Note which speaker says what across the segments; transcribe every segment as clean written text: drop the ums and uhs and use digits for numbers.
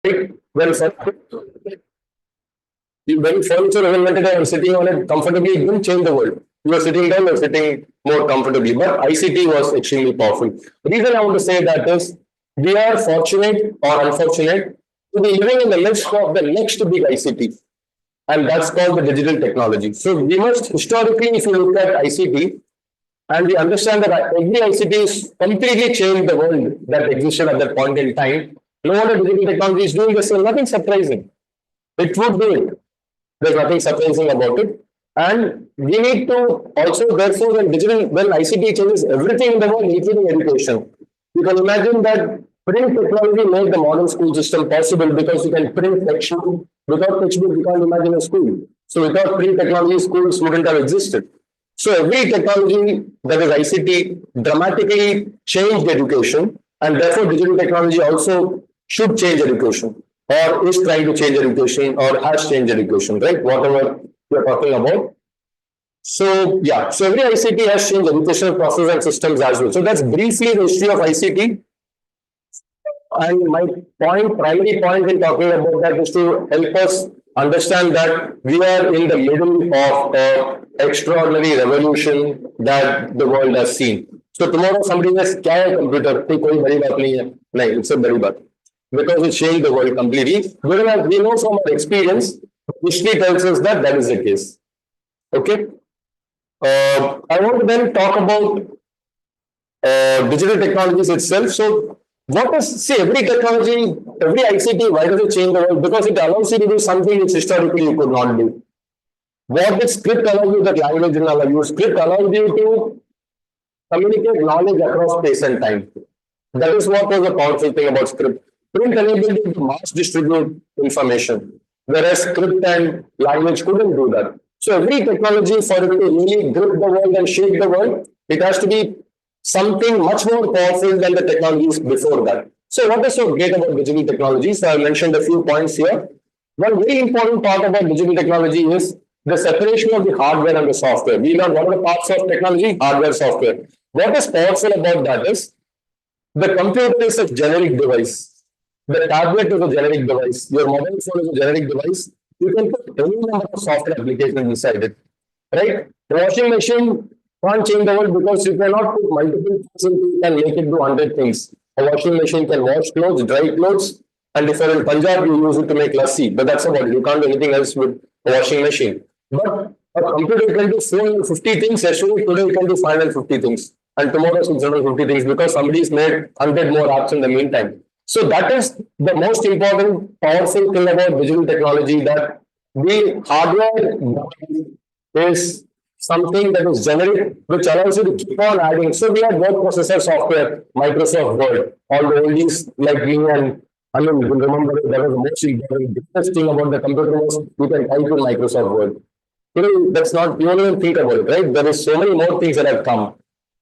Speaker 1: Right? When furniture was invented and sitting on it comfortably, it didn't change the world. You are sitting down, you are sitting more comfortably. But ICT was extremely powerful. The reason I want to say that is we are fortunate or unfortunate to be living in the midst of the next big ICT, and that's called the digital technology. So we must historically, if you look at ICT, and we understand that every ICT is completely changed the world that existed at that point in time. No wonder digital technology is doing the same. Nothing surprising. It would do it. There's nothing surprising about it. And we need to also, therefore, when ICT changes everything in the world, including education. You can imagine that print technology made the modern school system possible because you can print textbook. Without textbook, you can't imagine a school. So without print technology, schools wouldn't have existed. So every technology that is ICT dramatically changed education, and therefore digital technology also should change education, or is trying to change education, or has changed education, right? Whatever we are talking about. So yeah, so every ICT has changed educational process and systems as well. So that's briefly the history of ICT. And my primary point in talking about that is to help us understand that we are in the middle of an extraordinary revolution that the world has seen. So tomorrow somebody says, "Kya hai computer?" "Koi badi baat nahi hai." No, it's a badi baat. Because it changed the world completely. Whereas we know from our experience, history tells us that that is the case. Okay. I want to then talk about digital technologies itself. So what is, see, every technology, every ICT, why does it change the world? Because it allows you to do something which historically you could not do. What did script allow you that language didn't allow you? Script allowed you to communicate knowledge across space and time. That is what was a powerful thing about script. Print enabled you to mass distribute information, whereas script and language couldn't do that. So every technology, for it to really grip the world and shape the world, it has to be something much more powerful than the technologies before that. So what is so great about digital technology? So I mentioned a few points here. One very important part about digital technology is the separation of the hardware and the software. We learned what are the parts of technology? Hardware, software. What is powerful about that is the computer is a generic device. The tablet is a generic device. Your mobile phone is a generic device. You can put any number of software applications inside it. Right? The washing machine can't change the world because you cannot put multiple things into it and make it do 100 things. A washing machine can wash clothes, dry clothes, and if you're in Punjab, you use it to make lassi. But that's about it. You can't do anything else with a washing machine. But a computer can do 450 things. Yesterday, today, it can do 550 things. And tomorrow, 650 things because somebody's made 100 more apps in the meantime. So that is the most important, powerful thing about digital technology, that the hardware is something that is generic, which allows you to keep on adding. So we have word processor software, Microsoft Word, all the oldies like me and I mean, you can remember that was the most important business thing about the computer was you can type in Microsoft Word. You know, that's not, you don't even think about it, right? There is so many more things that have come.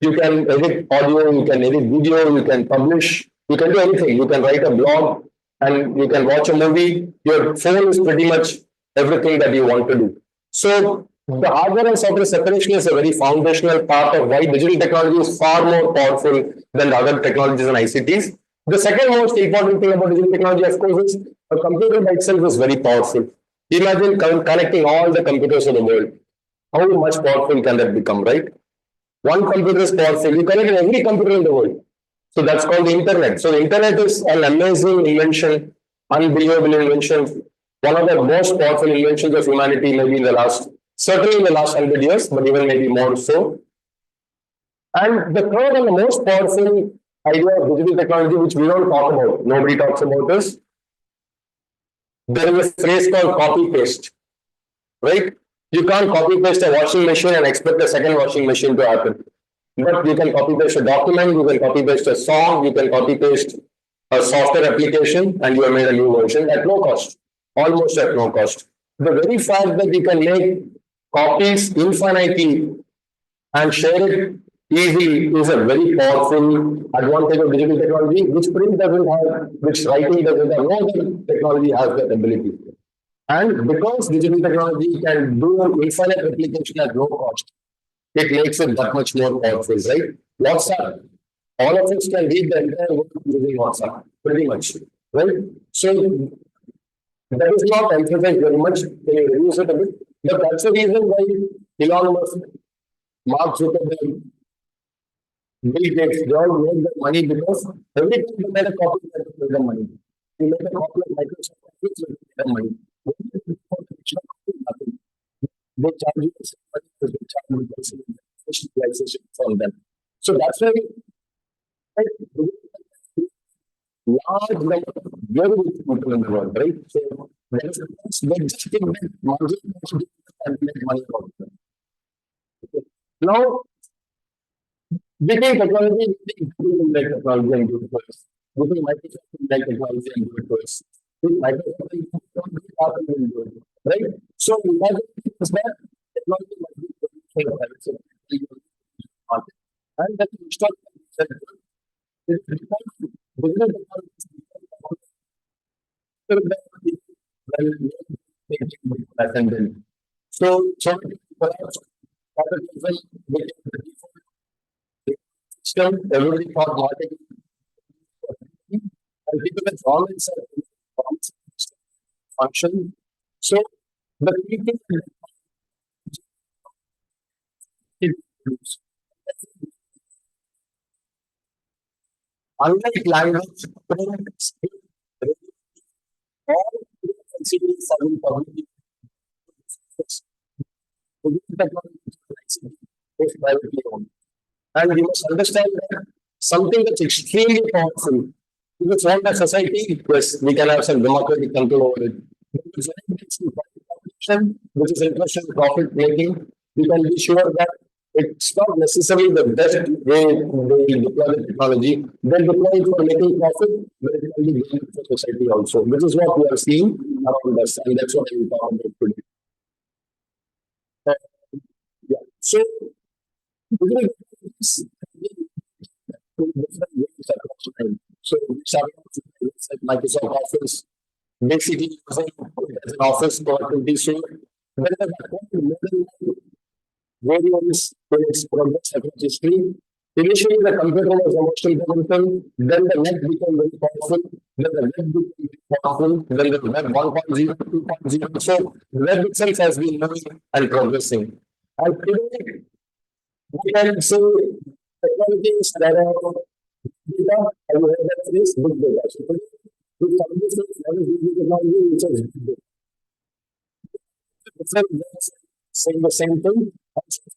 Speaker 1: You can edit audio, you can edit video, you can publish, you can do anything. You can write a blog and you can watch a movie. Your phone is pretty much everything that you want to do. So the hardware and software separation is a very foundational part of why digital technology is far more powerful than the other technologies and ICTs. The second most important thing about digital technology, of course, is a computer by itself is very powerful. Imagine connecting all the computers of the world. How much powerful can that become, right? One computer is powerful. You connect every computer in the world. So that's called the internet. So the internet is an amazing invention, unbelievable invention, one of the most powerful inventions of humanity, maybe in the last, certainly in the last 100 years, but even maybe more so. And the third and the most powerful idea of digital technology, which we don't talk about, nobody talks about, is there is a phrase called copy paste, right? You can't copy paste a washing machine and expect a second washing machine to happen. But you can copy paste a document, you can copy paste a song, you can copy paste a software application, and you have made a new version at no cost, almost at no cost. The very fact that you can make copies infinitely and share it easily is a very powerful advantage of digital technology, which print doesn't have, which writing doesn't have. No other technology has that ability. And because digital technology can do infinite replication at no cost, it makes it that much more powerful, right? WhatsApp. All of us can read the entire world using WhatsApp, pretty much. right? So that is not emphasized very much. Can you reduce it a bit? But that's the reason why Elon Musk, Mark Zuckerberg, Bill Gates, they all made the money because every time they made a copy, they made the money. You made a copy of Microsoft Office, you made the money. Nothing. They charge you the same money as they charge you the specialization from them. So that's why, right, large number of very rich people in the world, right? So they just think that margin and make money out of them. Okay. Now, between technology, between like technology and good first. Between Microsoft and like technology and good first. With Microsoft and Apple will do it, right? So imagine is that technology might be good for the private sector market. And that install is because business technology so perhaps capitalism became the default system, everybody thought marketing and people with governments function. So the people unlike language, all considered serving public is privately owned. And we must understand that something that's extremely powerful. If it's owned by society, yes, we can have some democratic control over it. But if it's competition, which is interest in profit making, we can be sure that it's not necessarily the best way they deploy the technology. They deploy it for making profit, but it can be gained for society also. This is what we are seeing around us, and that's what I will talk about today. Yeah. So, so we started with Microsoft Office, basically using it as an office productivity suite. Then the various its progress across history. Initially, the computer was emotional powerful, then the net became very powerful, then the web became very powerful, then the web 1.0, 2.0. So, the web itself has been moving and progressing. And today, we can say technology is that of data, have you heard that phrase? Big data. So, today, we can use technology which is big data. Different ways of saying the same thing,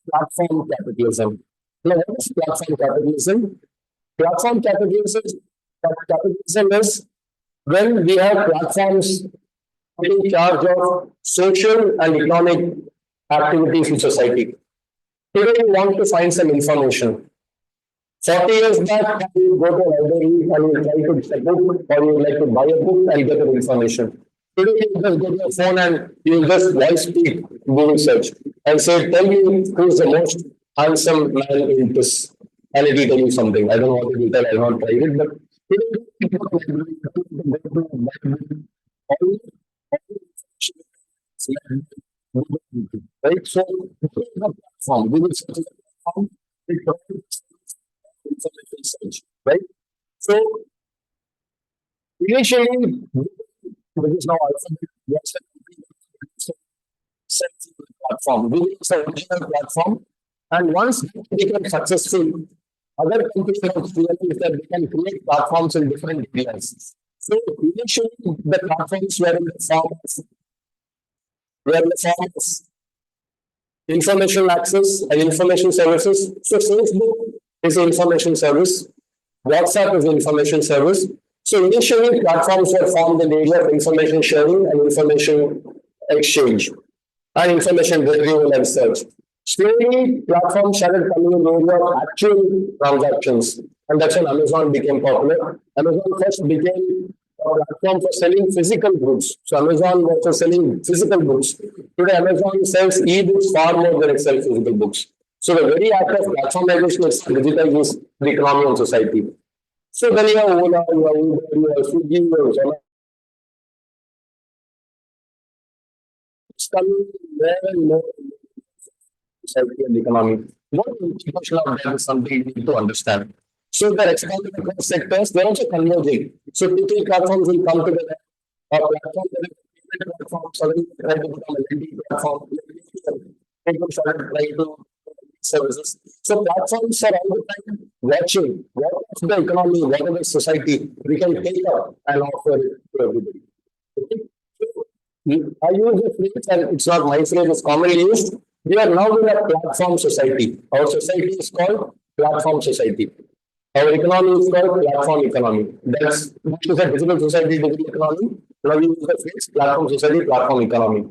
Speaker 1: platform capitalism. Now, what is platform capitalism? Capitalism is when we have platforms taking charge of social and economic activities in society. Today, you want to find some information. 40 years back, you go to a library and you try to check a book or you like to buy a book and get the information. Today, you just go to your phone and you just voice speak Google search and say, tell me who is the most handsome man in this. And it will tell you something. I don't know what it will tell, I have not tried it, but today, you go to a library, you go to buy a book, all right? So, this is the platform. Google search is a platform. It provides information search, right? So, initially, which is now Alphabet, was a sensible platform. Google is the original platform. And once it becomes successful, other companies have realized that they can create platforms in different areas. So, initially, the platforms were in the form of information access and information services. So Facebook is an information service, WhatsApp is an information service. So initially platforms were formed in the area of information sharing and information exchange and information retrieval and search. Slowly, platforms started coming in the area of actual transactions, and that's when Amazon became popular. Amazon first became a platform for selling physical goods. So Amazon was for selling physical books. Today, Amazon sells e-books far more than it sells physical books. So the very act of platformization is digitizes the economy and society. So then you have Ola, you have Uber, you have Swiggy, you have Zomato. It's coming more and more society and the economy. What implication of that is something you need to understand. So they're expanding across sectors. They're also converging. So two, three platforms will come together. A platform that is a payment platform suddenly try to become a lending platform. People started trying to services. So platforms are all the time watching what is the economy, what is the society we can take up and offer it to everybody. Okay? I use a phrase, and it's not my phrase, it's commonly used. We are now in a platform society. Our society is called platform society. Our economy is called platform economy. That is a digital society, digital economy. Now we use the phrase platform society, platform economy.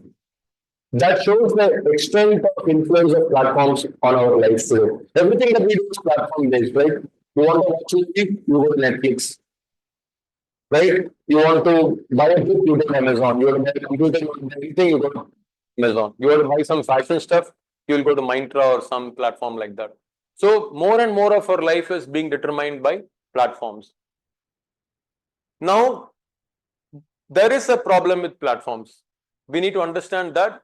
Speaker 1: That shows the extent of influence of platforms on our lives today. Everything that we do is platform based, right? You want to watch a movie, you go to Netflix, right? You want to buy a book, you go to Amazon. You want to buy a computer, you want to buy anything, you go to Amazon. You want to buy some fashion stuff, you will go to Myntra or some platform like that. So more and more of our life is being determined by platforms. Now, there is a problem with platforms. We need to understand that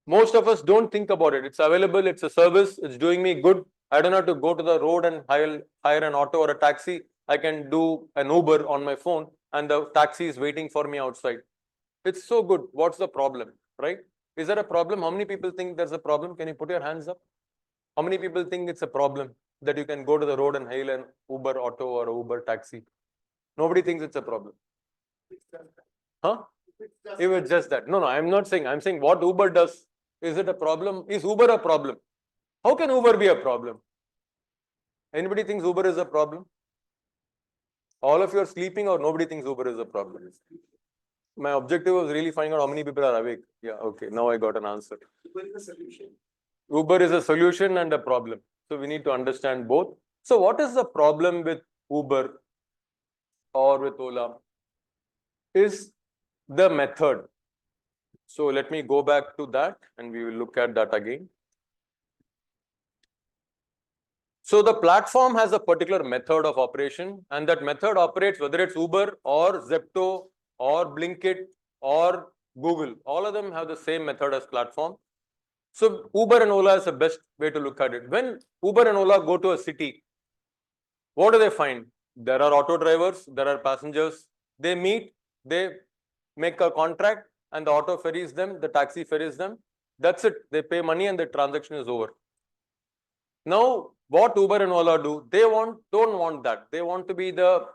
Speaker 1: most of us don't think about it. It's available, it's a service, it's doing me good. I don't have to go to the road and hire an auto or a taxi. I can do an Uber on my phone and the taxi is waiting for me outside. It's so good. What's the problem, right? Is there a problem? How many people think there's a problem? Can you put your hands up? How many people think it's a problem that you can go to the road and hail an Uber auto or Uber taxi? Nobody thinks it's a problem. Huh? If it's just that. No, I'm not saying. I'm saying what Uber does. Is it a problem? Is Uber a problem? How can Uber be a problem? Anybody thinks Uber is a problem? All of you are sleeping or nobody thinks Uber is a problem? My objective was really finding out how many people are awake. Yeah, okay. Now I got an answer. Uber is a solution. Uber is a solution and a problem. So we need to understand both. So what is the problem with Uber or with Ola? Is the method. So let me go back to that and we will look at that again. So the platform has a particular method of operation and that method operates whether it's Uber or Zepto or Blinkit or Google. All of them have the same method as platform. So Uber and Ola is the best way to look at it. When Uber and Ola go to a city, what do they find? There are auto drivers, there are passengers. They meet, they make a contract and the auto ferries them, the taxi ferries them. That's it. They pay money and the transaction is over. Now, what Uber and Ola do, they don't want that. They want to be the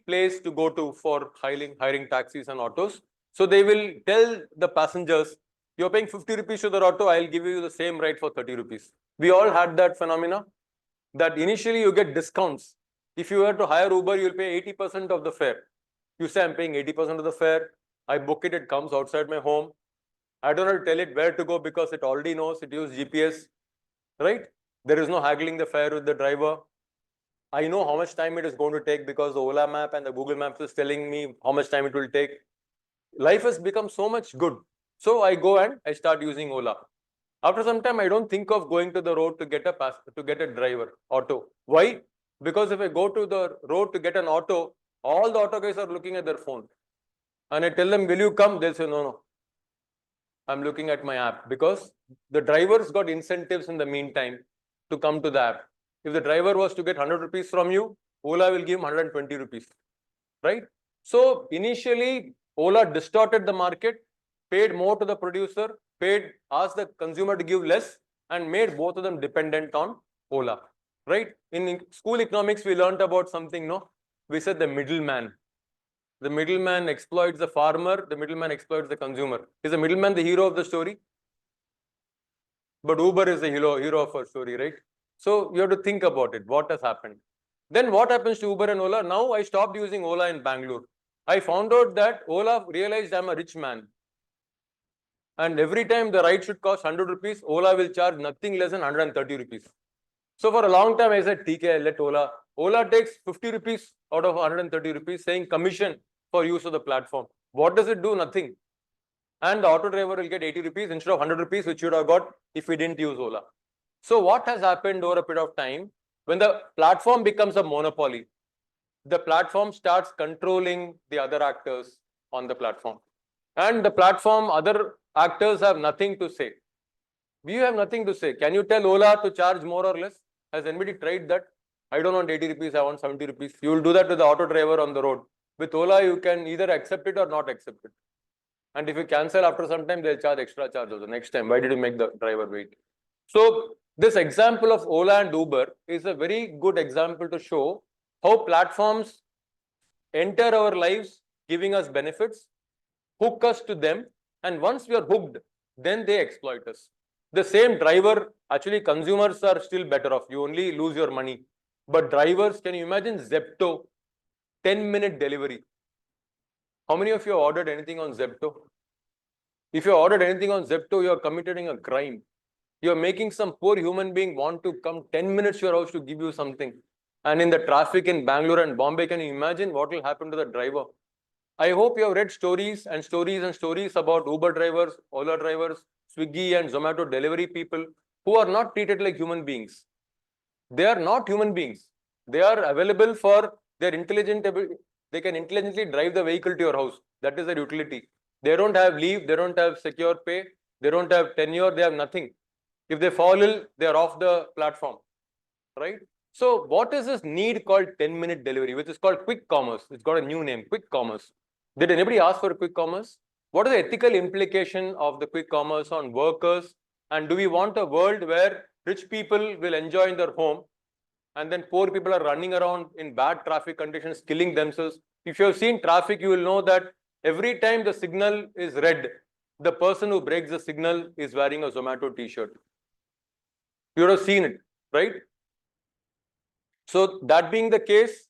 Speaker 1: place to go to for hiring taxis and autos. So they will tell the passengers, you're paying 50 rupees to the auto, I'll give you the same ride for 30 rupees. We all had that phenomena that initially you get discounts. If you were to hire Uber, you'll pay 80% of the fare. You say, I'm paying 80% of the fare. I book it, it comes outside my home. I don't have to tell it where to go because it already knows, it uses GPS, right? There is no haggling the fare with the driver. I know how much time it is going to take because the Ola map and the Google Maps is telling me how much time it will take. Life has become so much good. So I go and I start using Ola. After some time, I don't think of going to the road to get a driver, auto. Why? Because if I go to the road to get an auto, all the auto guys are looking at their phone. And I tell them, will you come? They'll say, no. I'm looking at my app because the drivers got incentives in the meantime to come to the app. If the driver was to get 100 rupees from you, Ola will give him 120 rupees, right? So initially, Ola distorted the market, paid more to the producer, asked the consumer to give less and made both of them dependent on Ola, right? In school economics, we learned about something, no? We said the middleman. The middleman exploits the farmer, the middleman exploits the consumer. Is the middleman the hero of the story? But Uber is the hero of our story, right? So you have to think about it. What has happened? Then what happens to Uber and Ola? Now I stopped using Ola in Bangalore. I found out that Ola realized I'm a rich man. And every time the ride should cost 100 rupees, Ola will charge nothing less than 130 rupees. So for a long time, I said, TK, let Ola. Ola takes 50 rupees out of 130 rupees, saying commission for use of the platform. What does it do? Nothing. And the auto driver will get 80 rupees instead of 100 rupees, which you would have got if we didn't use Ola. So what has happened over a period of time, when the platform becomes a monopoly, the platform starts controlling the other actors on the platform. And the platform, other actors have nothing to say. We have nothing to say. Can you tell Ola to charge more or less? Has anybody tried that?
Speaker 2: I don't want 80 rupees, I want 70 rupees. You will do that to the auto driver on the road. With Ola, you can either accept it or not accept it. And if you cancel after some time, they'll charge extra charge also. Next time, why did you make the driver wait? So this example of Ola and Uber is a very good example to show how platforms enter our lives, giving us benefits, hook us to them, and once we are hooked, then they exploit us. The same driver, actually consumers are still better off. You only lose your money. But drivers, can you imagine Zepto, 10-minute delivery? How many of you have ordered anything on Zepto? If you ordered anything on Zepto, you are committing a crime. You are making some poor human being want to come 10 minutes to your house to give you something. And in the traffic in Bangalore and Bombay, can you imagine what will happen to the driver? I hope you have read stories and stories and stories about Uber drivers, Ola drivers, Swiggy and Zomato delivery people who are not treated like human beings. They are not human beings. They are available for their intelligent, they can intelligently drive the vehicle to your house. That is their utility. They don't have leave, they don't have secure pay, they don't have tenure, they have nothing. If they fall ill, they are off the platform, right? So what is this need called 10-minute delivery, which is called quick commerce? It's got a new name, quick commerce. Did anybody ask for quick commerce? What is the ethical implication of the quick commerce on workers? And do we want a world where rich people will enjoy in their home and then poor people are running around in bad traffic conditions, killing themselves? If you have seen traffic, you will know that every time the signal is red, the person who breaks the signal is wearing a Zomato t-shirt. You would have seen it, right? So that being the case,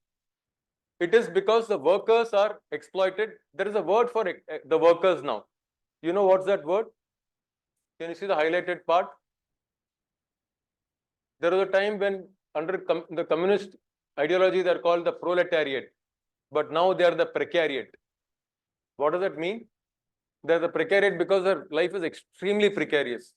Speaker 2: it is because the workers are exploited. There is a word for the workers now. You know what's that word? Can you see the highlighted part? There was a time when under the communist ideology, they're called the proletariat, but now they are the precariat. What does that mean? They're the precariat because their life is extremely precarious.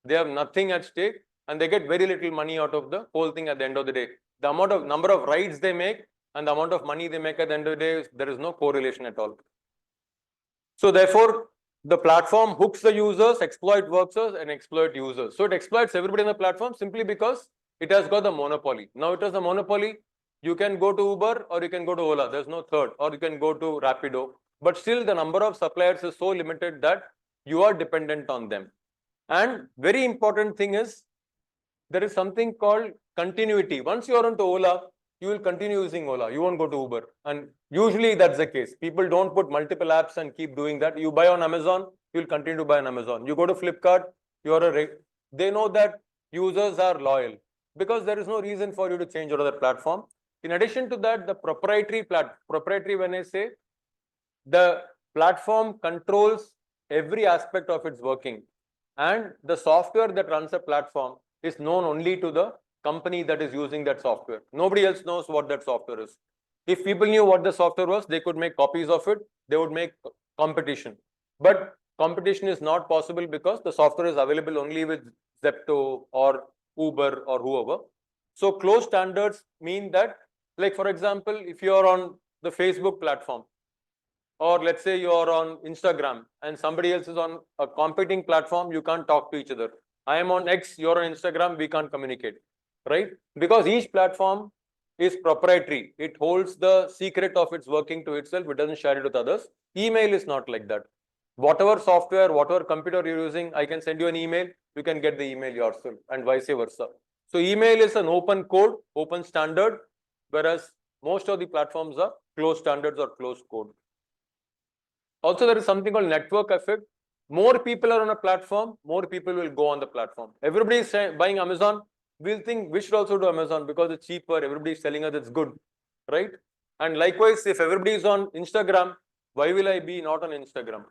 Speaker 2: They have nothing at stake and they get very little money out of the whole thing at the end of the day. The number of rides they make and the amount of money they make at the end of the day, there is no correlation at all. So therefore, the platform hooks the users, exploit workers, and exploit users. So it exploits everybody on the platform simply because it has got the monopoly. Now it has a monopoly. You can go to Uber or you can go to Ola. There's no third. Or you can go to Rapido. But still, the number of suppliers is so limited that you are dependent on them. And very important thing is, there is something called continuity. Once you are onto Ola, you will continue using Ola. You won't go to Uber. And usually that's the case. People don't put multiple apps and keep doing that. You buy on Amazon, you will continue to buy on Amazon. You go to Flipkart, they know that users are loyal because there is no reason for you to change another platform. In addition to that, the proprietary, when I say, the platform controls every aspect of its working. And the software that runs a platform is known only to the company that is using that software. Nobody else knows what that software is. If people knew what the software was, they could make copies of it. They would make competition. But competition is not possible because the software is available only with Zepto or Uber or whoever. So closed standards mean that, like for example, if you are on the Facebook platform, or let's say you're on Instagram and somebody else is on a competing platform, you can't talk to each other. I am on X, you're on Instagram, we can't communicate, right? Because each platform is proprietary. It holds the secret of its working to itself. It doesn't share it with others. Email is not like that. Whatever software, whatever computer you're using, I can send you an email, you can get the email yourself and vice versa. So email is an open code, open standard, whereas most of the platforms are closed standards or closed code. Also, there is something called network effect. More people are on a platform, more people will go on the platform. Everybody is buying Amazon. We'll think we should also do Amazon because it's cheaper. Everybody is telling us it's good, right? And likewise, if everybody is on Instagram, why will I be not on Instagram?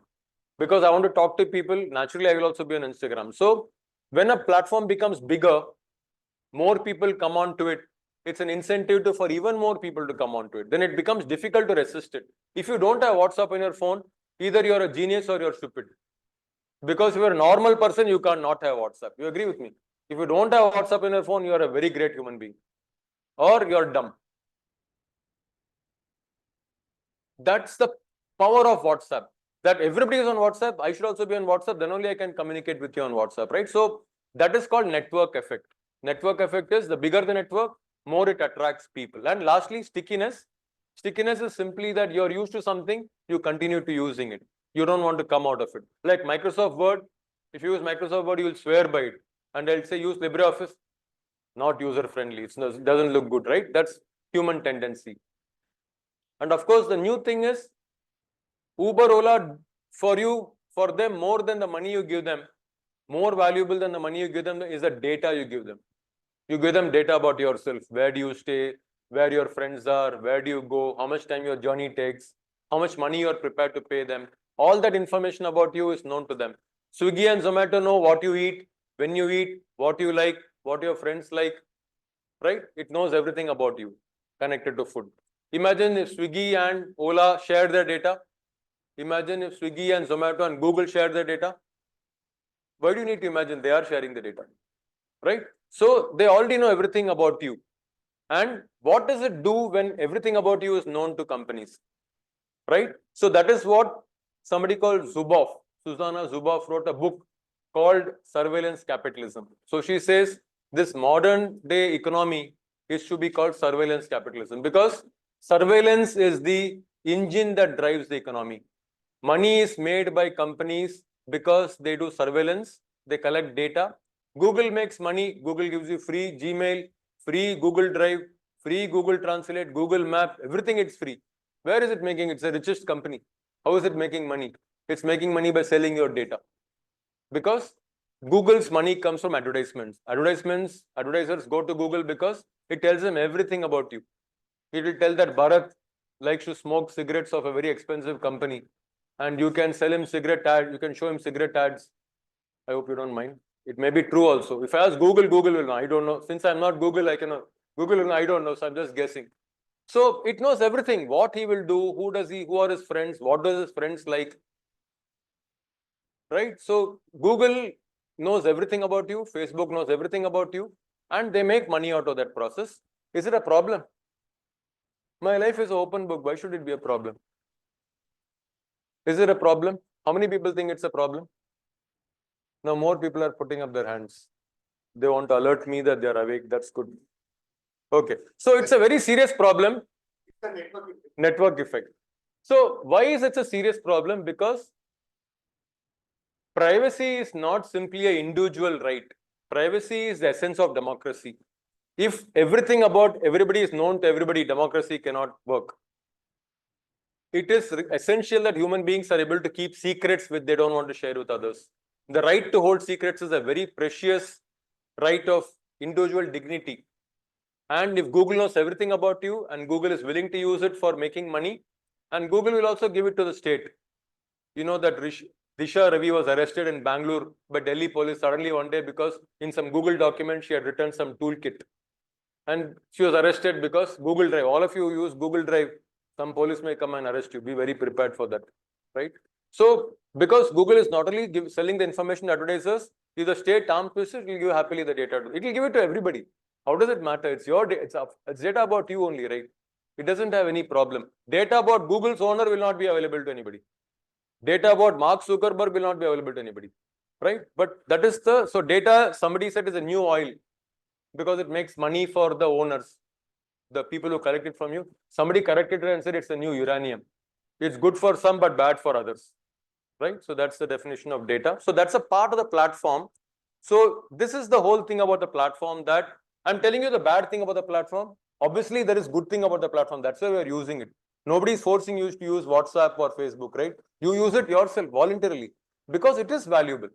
Speaker 2: Because I want to talk to people. Naturally, I will also be on Instagram. So when a platform becomes bigger, more people come on to it. It's an incentive for even more people to come on to it. Then it becomes difficult to resist it. If you don't have WhatsApp on your phone, either you're a genius or you're stupid. Because if you're a normal person, you can't not have WhatsApp. You agree with me? If you don't have WhatsApp on your phone, you are a very great human being. Or you're dumb. That's the power of WhatsApp. That everybody is on WhatsApp. I should also be on WhatsApp. Then only I can communicate with you on WhatsApp, right? So that is called network effect. Network effect is the bigger the network, more it attracts people. And lastly, stickiness. Stickiness is simply that you're used to something, you continue to using it. You don't want to come out of it. Like Microsoft Word, if you use Microsoft Word, you will swear by it. And I'll say use LibreOffice, not user friendly. It doesn't look good, right? That's human tendency. And of course, the new thing is Uber, Ola, for them, more than the money you give them, more valuable than the money you give them is the data you give them. You give them data about yourself. Where do you stay? Where your friends are? Where do you go? How much time your journey takes? How much money you are prepared to pay them? All that information about you is known to them. Swiggy and Zomato know what you eat, when you eat, what you like, what your friends like, right? It knows everything about you connected to food. Imagine if Swiggy and Ola share their data. Imagine if Swiggy and Zomato and Google share their data. Why do you need to imagine they are sharing the data, right? So they already know everything about you. And what does it do when everything about you is known to companies, right? So that is what somebody called Zuboff, Susanna Zuboff, wrote a book called Surveillance Capitalism. So she says this modern day economy is to be called surveillance capitalism because surveillance is the engine that drives the economy. Money is made by companies because they do surveillance, they collect data. Google makes money, Google gives you free Gmail, free Google Drive, free Google Translate, Google Map, everything it's free. Where is it making? It's the richest company. How is it making money? It's making money by selling your data. Because Google's money comes from advertisements. Advertisers go to Google because it tells them everything about you. It will tell that Bharat likes to smoke cigarettes of a very expensive company. And you can sell him cigarette ads, you can show him cigarette ads. I hope you don't mind. It may be true also. If I ask Google, Google will know. I don't know. Since I'm not Google, I cannot. Google will know. I don't know. So I'm just guessing. So it knows everything. What he will do, who are his friends, what does his friends like, right? So Google knows everything about you. Facebook knows everything about you. And they make money out of that process. Is it a problem? My life is an open book. Why should it be a problem? Is it a problem? How many people think it's a problem? Now more people are putting up their hands. They want to alert me that they are awake. That's good. Okay. So it's a very serious problem.
Speaker 3: It's a network effect.
Speaker 2: Network effect. So why is it a serious problem? Because privacy is not simply an individual right. Privacy is the essence of democracy. If everything about everybody is known to everybody, democracy cannot work. It is essential that human beings are able to keep secrets which they don't want to share with others. The right to hold secrets is a very precious right of individual dignity. And if Google knows everything about you and Google is willing to use it for making money, and Google will also give it to the state. You know that Disha Ravi was arrested in Bangalore by Delhi police suddenly one day because in some Google document she had written some toolkit. And she was arrested because Google Drive. All of you use Google Drive. Some police may come and arrest you. Be very prepared for that, right? So, because Google is not only selling the information to advertisers, if the state arms twists it will give happily the data. It will give it to everybody. How does it matter? It's your data. It's data about you only, right? It doesn't have any problem. Data about Google's owner will not be available to anybody. Data about Mark Zuckerberg will not be available to anybody, right? But that is so data, somebody said, is a new oil because it makes money for the owners, the people who collect it from you. Somebody corrected it and said it's a new uranium. It's good for some but bad for others, right? So that's the definition of data. So that's a part of the platform. So this is the whole thing about the platform, that I'm telling you the bad thing about the platform. Obviously, there is good thing about the platform. That's why we are using it. Nobody is forcing you to use WhatsApp or Facebook, right? You use it yourself voluntarily because it is valuable.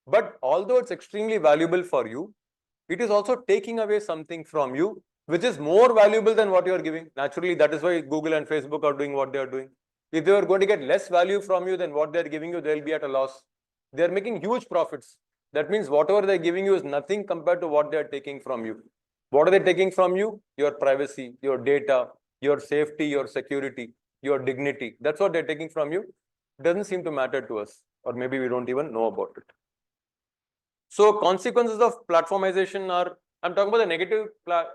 Speaker 2: But although it's extremely valuable for you, it is also taking away something from you, which is more valuable than what you are giving. Naturally, that is why Google and Facebook are doing what they are doing. If they are going to get less value from you than what they are giving you, they'll be at a loss. They are making huge profits. That means whatever they're giving you is nothing compared to what they are taking from you. What are they taking from you? Your privacy, your data, your safety, your security, your dignity. That's what they're taking from you. It doesn't seem to matter to us, or maybe we don't even know about it. So consequences of platformization are, I'm talking about the negative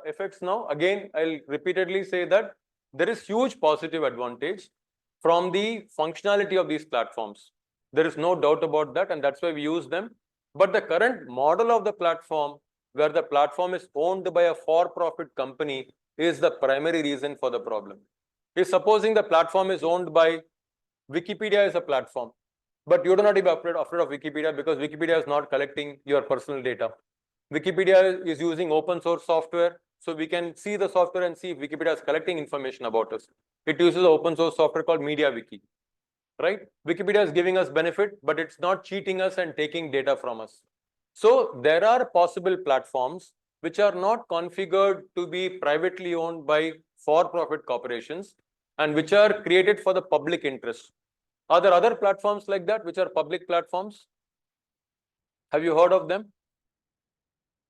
Speaker 2: effects now. Again, I'll repeatedly say that there is huge positive advantage from the functionality of these platforms. There is no doubt about that, and that's why we use them. But the current model of the platform where the platform is owned by a for-profit company is the primary reason for the problem. If supposing the platform is owned by Wikipedia is a platform, but you do not be afraid of Wikipedia because Wikipedia is not collecting your personal data. Wikipedia is using open source software, so we can see the software and see if Wikipedia is collecting information about us. It uses open source software called MediaWiki, right? Wikipedia is giving us benefit, but it's not cheating us and taking data from us. So there are possible platforms which are not configured to be privately owned by for-profit corporations and which are created for the public interest. Are there other platforms like that which are public platforms? Have you heard of them?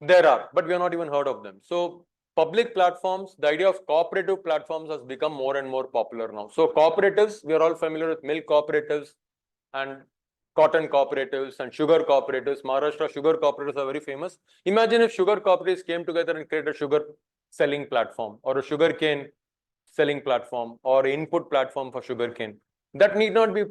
Speaker 2: There are, but we have not even heard of them. So public platforms, the idea of cooperative platforms has become more and more popular now. So cooperatives, we are all familiar with milk cooperatives and cotton cooperatives and sugar cooperatives. Maharashtra sugar cooperatives are very famous. Imagine if sugar cooperatives came together and created a sugar selling platform or a sugar cane selling platform or input platform for sugar cane. That need not be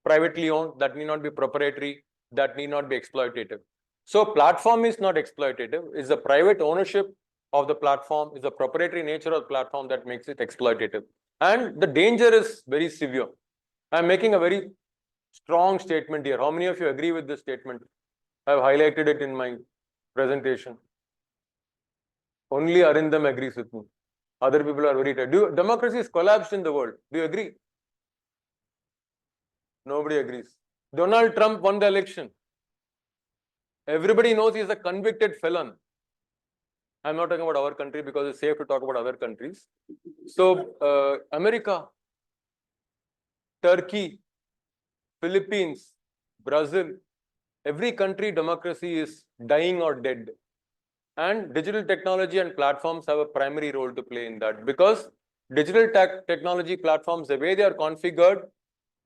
Speaker 2: privately owned, that need not be proprietary, that need not be exploitative. So platform is not exploitative, it's the private ownership of the platform, is the proprietary nature of the platform that makes it exploitative. And the danger is very severe. I'm making a very strong statement here. How many of you agree with this statement? I've highlighted it in my presentation. Only Arindam agrees with me. Other people are very tired. Democracy is collapsed in the world. Do you agree? Nobody agrees. Donald Trump won the election. Everybody knows he's a convicted felon. I'm not talking about our country because it's safe to talk about other countries. So, America, Turkey, Philippines, Brazil, every country democracy is dying or dead. And digital technology and platforms have a primary role to play in that because digital technology platforms, the way they are configured,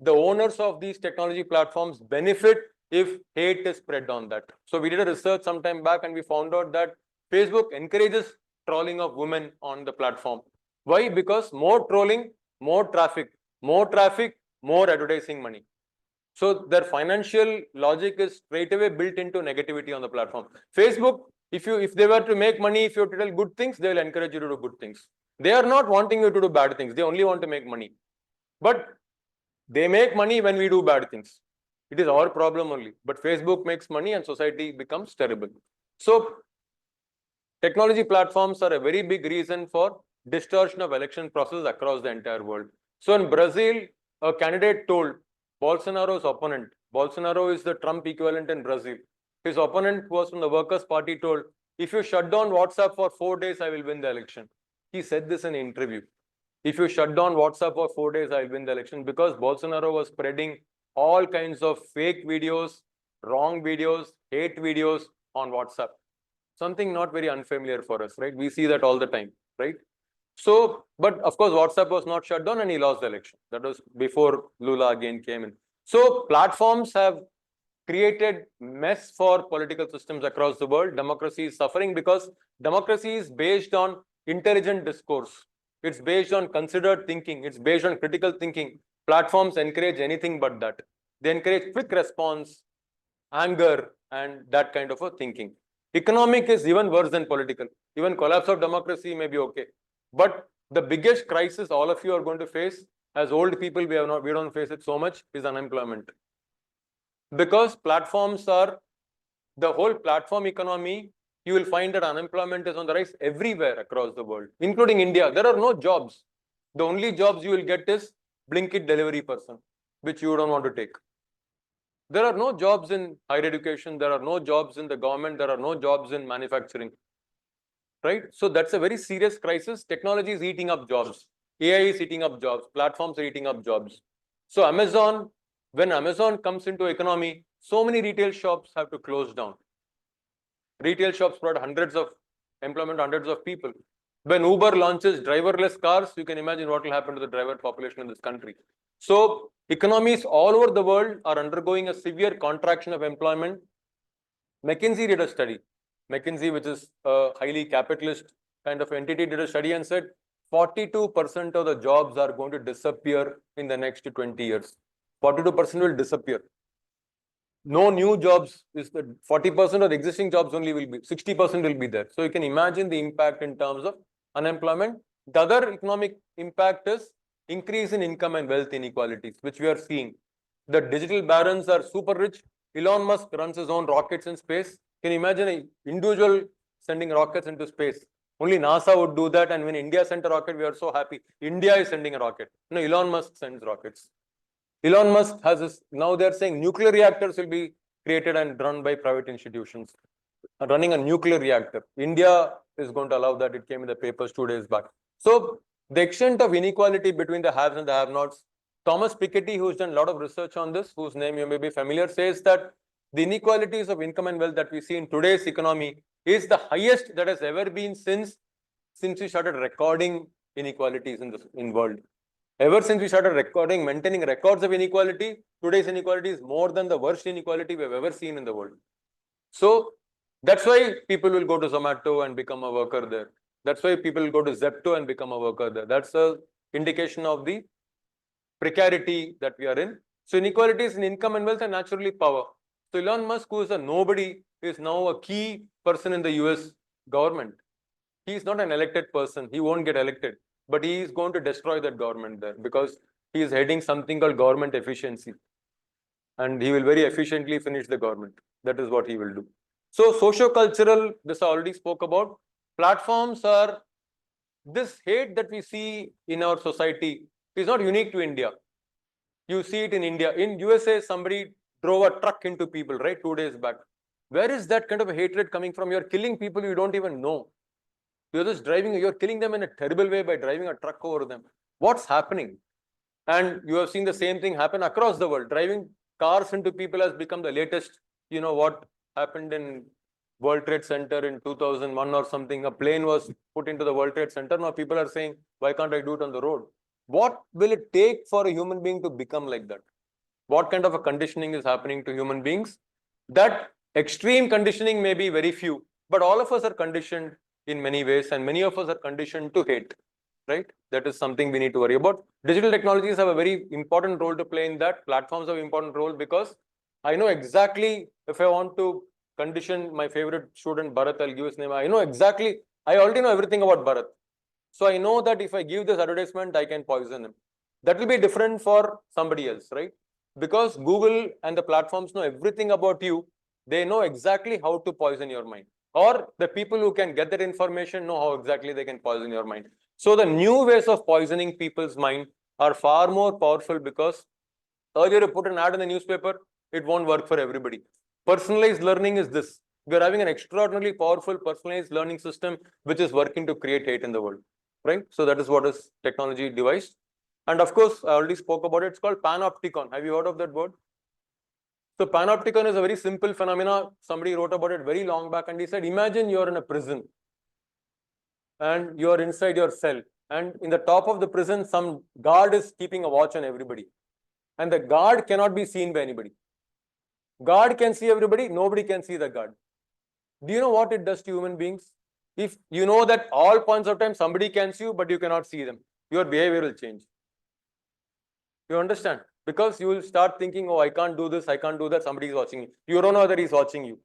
Speaker 2: the owners of these technology platforms benefit if hate is spread on that. So we did a research some time back and we found out that Facebook encourages trolling of women on the platform. Why? Because more trolling, more traffic, more advertising money. So their financial logic is straight away built into negativity on the platform. Facebook, if they were to make money, if you have to tell good things, they will encourage you to do good things. They are not wanting you to do bad things. They only want to make money. But they make money when we do bad things. It is our problem only. But Facebook makes money and society becomes terrible. So technology platforms are a very big reason for distortion of election process across the entire world. So in Brazil, a candidate told Bolsonaro's opponent, Bolsonaro is the Trump equivalent in Brazil. His opponent, who was from the Workers' Party, told, if you shut down WhatsApp for 4 days, I will win the election. He said this in an interview. If you shut down WhatsApp for 4 days, I will win the election, because Bolsonaro was spreading all kinds of fake videos, wrong videos, hate videos on WhatsApp. Something not very unfamiliar for us, right? We see that all the time, right? So, but of course, WhatsApp was not shut down and he lost the election. That was before Lula again came in. So platforms have created mess for political systems across the world. Democracy is suffering because democracy is based on intelligent discourse. It's based on considered thinking. It's based on critical thinking. Platforms encourage anything but that. They encourage quick response, anger, and that kind of a thinking. Economic is even worse than political. Even collapse of democracy may be okay. But the biggest crisis all of you are going to face, as old people, we don't face it so much, is unemployment. Because platforms are the whole platform economy, you will find that unemployment is on the rise everywhere across the world, including India. There are no jobs. The only jobs you will get is Blinkit delivery person, which you don't want to take. There are no jobs in higher education. There are no jobs in the government. There are no jobs in manufacturing. Right? So that's a very serious crisis. Technology is eating up jobs. AI is eating up jobs. Platforms are eating up jobs. So Amazon, when Amazon comes into economy, so many retail shops have to close down. Retail shops brought hundreds of employment, hundreds of people. When Uber launches driverless cars, you can imagine what will happen to the driver population in this country. So economies all over the world are undergoing a severe contraction of employment. McKinsey did a study. McKinsey, which is a highly capitalist kind of entity, did a study and said 42% of the jobs are going to disappear in the next 20 years. 42% will disappear. no new jobs, is that 40% of the existing jobs only will be, 60% will be there. So you can imagine the impact in terms of unemployment. The other economic impact is increase in income and wealth inequalities, which we are seeing. The digital barons are super rich. Elon Musk runs his own rockets in space. Can you imagine an individual sending rockets into space? Only NASA would do that. And when India sent a rocket, we are so happy. India is sending a rocket. No, Elon Musk sends rockets. Elon Musk has this, now they're saying nuclear reactors will be created and run by private institutions. Running a nuclear reactor. India is going to allow that. It came in the papers 2 days back. So the extent of inequality between the haves and the have-nots, Thomas Piketty, who's done a lot of research on this, whose name you may be familiar, says that the inequalities of income and wealth that we see in today's economy is the highest that has ever been since we started recording inequalities in world. Ever since we started maintaining records of inequality, today's inequality is more than the worst inequality we have ever seen in the world. So that's why people will go to Zomato and become a worker there. That's why people will go to Zepto and become a worker there. That's a indication of the precarity that we are in. So inequalities in income and wealth and naturally power. So Elon Musk, who is a nobody, is now a key person in the US government. He is not an elected person. He won't get elected. But he is going to destroy that government there because he is heading something called government efficiency. And he will very efficiently finish the government. That is what he will do. So socio-cultural, this I already spoke about. Platforms are, this hate that we see in our society is not unique to India. You see it in India. In USA, somebody drove a truck into people, right? 2 days back. Where is that kind of a hatred coming from? You're killing people you don't even know. You're just you're killing them in a terrible way by driving a truck over them. What's happening? And you have seen the same thing happen across the world. Driving cars into people has become the latest, what happened in World Trade Center in 2001 or something. A plane was put into the World Trade Center. Now people are saying, why can't I do it on the road? What will it take for a human being to become like that? What kind of a conditioning is happening to human beings? That extreme conditioning may be very few, but all of us are conditioned in many ways, and many of us are conditioned to hate, right? That is something we need to worry about. Digital technologies have a very important role to play in that. Platforms have an important role because I know exactly if I want to condition my favorite student, Bharat, I'll give his name. I already know everything about Bharat. So I know that if I give this advertisement, I can poison him. That will be different for somebody else, right? Because Google and the platforms know everything about you. They know exactly how to poison your mind. Or the people who can get that information know how exactly they can poison your mind. So the new ways of poisoning people's mind are far more powerful because earlier you put an ad in the newspaper, it won't work for everybody. Personalized learning is this. We are having an extraordinarily powerful personalized learning system which is working to create hate in the world, right? So that is what is technology devised. And of course, I already spoke about it. It's called panopticon. Have you heard of that word? So panopticon is a very simple phenomena. Somebody wrote about it very long back and he said, imagine you're in a prison and you're inside your cell. And in the top of the prison, some guard is keeping a watch on everybody. And the guard cannot be seen by anybody. Guard can see everybody, nobody can see the guard. Do you know what it does to human beings? If you know that all points of time somebody can see you, but you cannot see them, your behavior will change. You understand? Because you will start thinking, oh, I can't do this, I can't do that, somebody is watching you. You don't know whether he's watching you,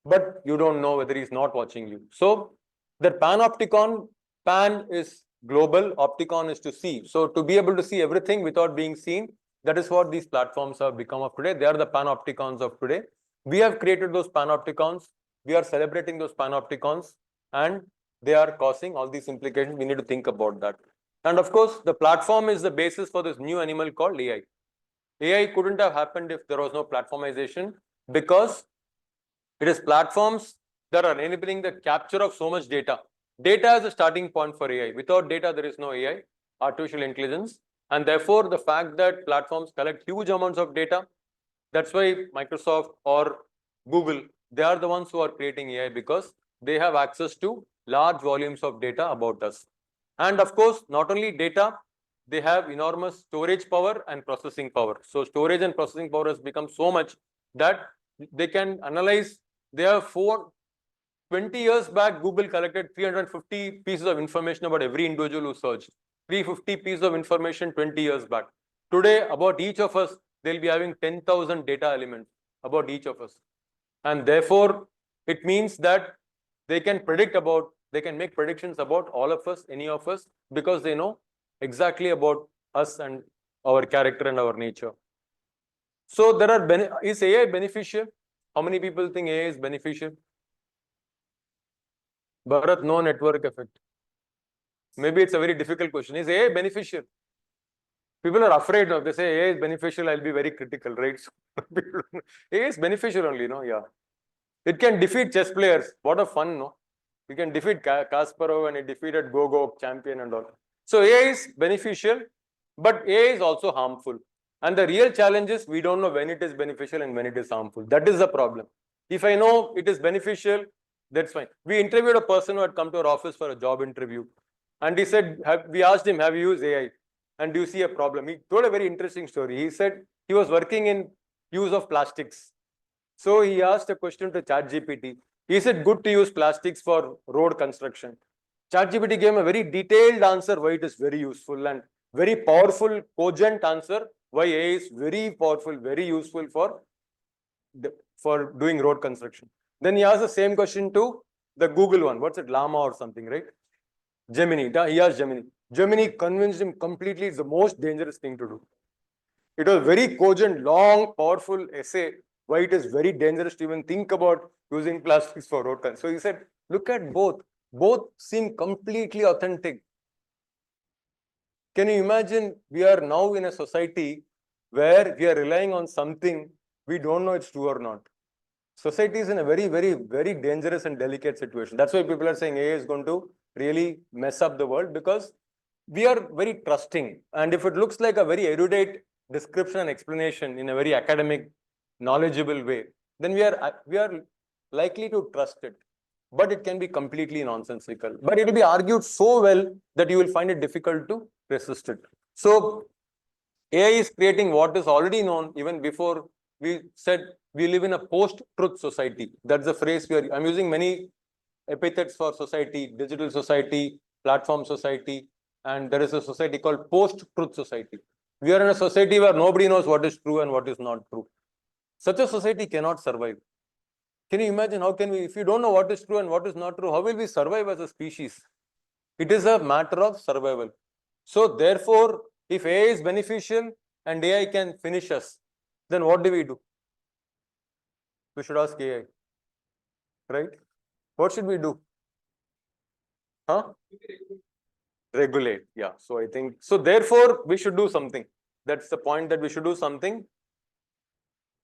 Speaker 2: but you don't know whether he's not watching you. So the panopticon, pan is global, opticon is to see. So to be able to see everything without being seen, that is what these platforms have become of today. They are the panopticons of today. We have created those panopticons. We are celebrating those panopticons and they are causing all these implications. We need to think about that. And of course, the platform is the basis for this new animal called AI. AI couldn't have happened if there was no platformization because it is platforms that are enabling the capture of so much data. Data is the starting point for AI. Without data, there is no AI, artificial intelligence. And therefore, the fact that platforms collect huge amounts of data, that's why Microsoft or Google, they are the ones who are creating AI because they have access to large volumes of data about us. And of course, not only data, they have enormous storage power and processing power. So storage and processing power has become so much that they can analyze. They have 20 years back, Google collected 350 pieces of information about every individual who searched. 350 pieces of information 20 years back. Today, about each of us, they'll be having 10,000 data elements. about each of us. And therefore, it means that they can make predictions about all of us, any of us, because they know exactly about us and our character and our nature. So there are is AI beneficial? How many people think AI is beneficial? Bharat, no network effect. Maybe it's a very difficult question. Is AI beneficial? People are afraid of. They say AI is beneficial. I'll be very critical, right? AI is beneficial only, no? Yeah. It can defeat chess players. What a fun, no? You can defeat Kasparov and he defeated Gogo champion and all. So AI is beneficial, but AI is also harmful. And the real challenge is we don't know when it is beneficial and when it is harmful. That is the problem. If I know it is beneficial, that's fine. We interviewed a person who had come to our office for a job interview. And he said, we asked him, have you used AI? And do you see a problem? He told a very interesting story. He said he was working in use of plastics. So he asked a question to ChatGPT. He said, good to use plastics for road construction. ChatGPT gave him a very detailed answer why it is very useful and very powerful, cogent answer why AI is very powerful, very useful for doing road construction. Then he asked the same question to the Google one. What's it? Llama or something, right? Gemini. He asked Gemini. Gemini convinced him completely it's the most dangerous thing to do. It was very cogent, long, powerful essay why it is very dangerous to even think about using plastics for road construction. So he said, look at both. Both seem completely authentic. Can you imagine we are now in a society where we are relying on something we don't know it's true or not. Society is in a very, very, very dangerous and delicate situation. That's why people are saying AI is going to really mess up the world because we are very trusting. And if it looks like a very erudite description and explanation in a very academic, knowledgeable way, then we are likely to trust it. But it can be completely nonsensical. But it will be argued so well that you will find it difficult to resist it. So AI is creating what is already known even before we said we live in a post-truth society. That's the phrase I'm using many epithets for society, digital society, platform society, and there is a society called post-truth society. We are in a society where nobody knows what is true and what is not true. Such a society cannot survive. Can you imagine how can we, if you don't know what is true and what is not true, how will we survive as a species? It is a matter of survival. So therefore, if AI is beneficial and AI can finish us, then what do we do? We should ask AI, right? What should we do? Huh? Regulate. Yeah. So I think, so therefore, we should do something. That's the point, that we should do something.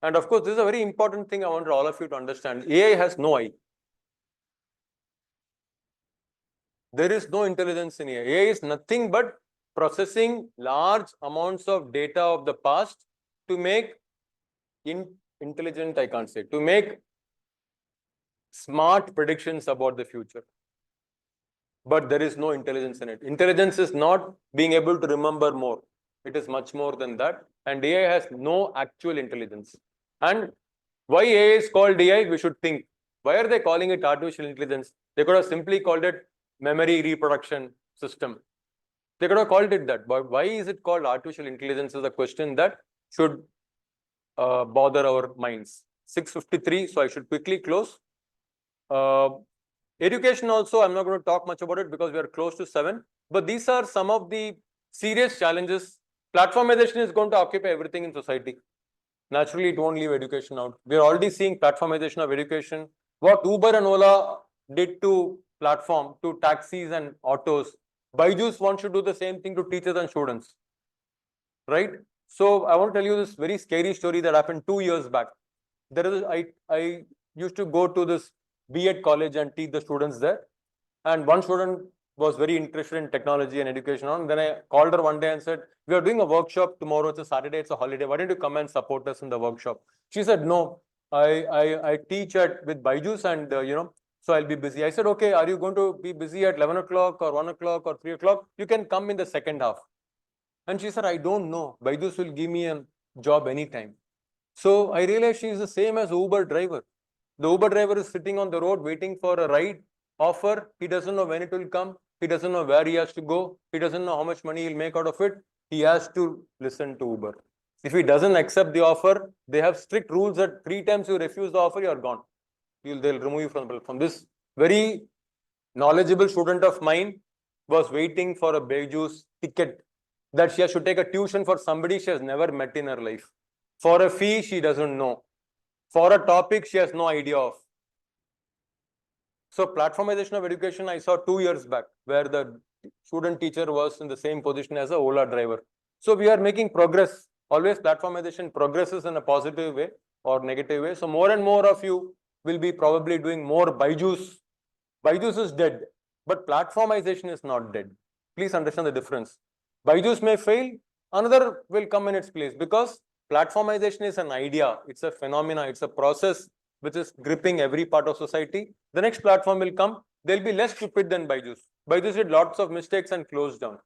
Speaker 2: And of course, this is a very important thing I want all of you to understand. AI has no eye. There is no intelligence in AI. AI is nothing but processing large amounts of data of the past to make intelligent, I can't say, to make smart predictions about the future. But there is no intelligence in it. Intelligence is not being able to remember more. It is much more than that. And AI has no actual intelligence. And why AI is called AI, we should think. Why are they calling it artificial intelligence? They could have simply called it memory reproduction system. They could have called it that. But why is it called artificial intelligence is a question that should bother our minds. 6:53, so I should quickly close. Education also, I'm not going to talk much about it because we are close to 7. But these are some of the serious challenges. Platformization is going to occupy everything in society. Naturally, it won't leave education out. We are already seeing platformization of education. What Uber and Ola did to platform, to taxis and autos, Byju's wants to do the same thing to teachers and students. Right? So I want to tell you this very scary story that happened 2 years back. There is I used to go to this B.Ed college and teach the students there. And one student was very interested in technology and education. And then I called her one day and said, we are doing a workshop tomorrow. It's a Saturday. It's a holiday. Why don't you come and support us in the workshop? She said, no, I teach with Byju's and, so I'll be busy. I said, okay, are you going to be busy at 11 o'clock or 1 o'clock or 3 o'clock? You can come in the second half. And she said, I don't know. Byju's will give me a job anytime. So I realized she is the same as Uber driver. The Uber driver is sitting on the road waiting for a ride offer. He doesn't know when it will come. He doesn't know where he has to go. He doesn't know how much money he'll make out of it. He has to listen to Uber. If he doesn't accept the offer, they have strict rules that 3 times you refuse the offer, you are gone. They'll remove you from the platform. This very knowledgeable student of mine was waiting for a Beju's ticket that she should take a tuition for somebody she has never met in her life. For a fee she doesn't know. For a topic she has no idea of. So platformization of education I saw 2 years back, where the student teacher was in the same position as a Ola driver. So we are making progress. Always platformization progresses in a positive way or negative way. So more and more of you will be probably doing more Byju's. Byju's is dead, but platformization is not dead. Please understand the difference. Byju's may fail, another will come in its place, because platformization is an idea, it's a phenomena, it's a process which is gripping every part of society. The next platform will come, they'll be less stupid than Byju's. Byju's did lots of mistakes and closed down.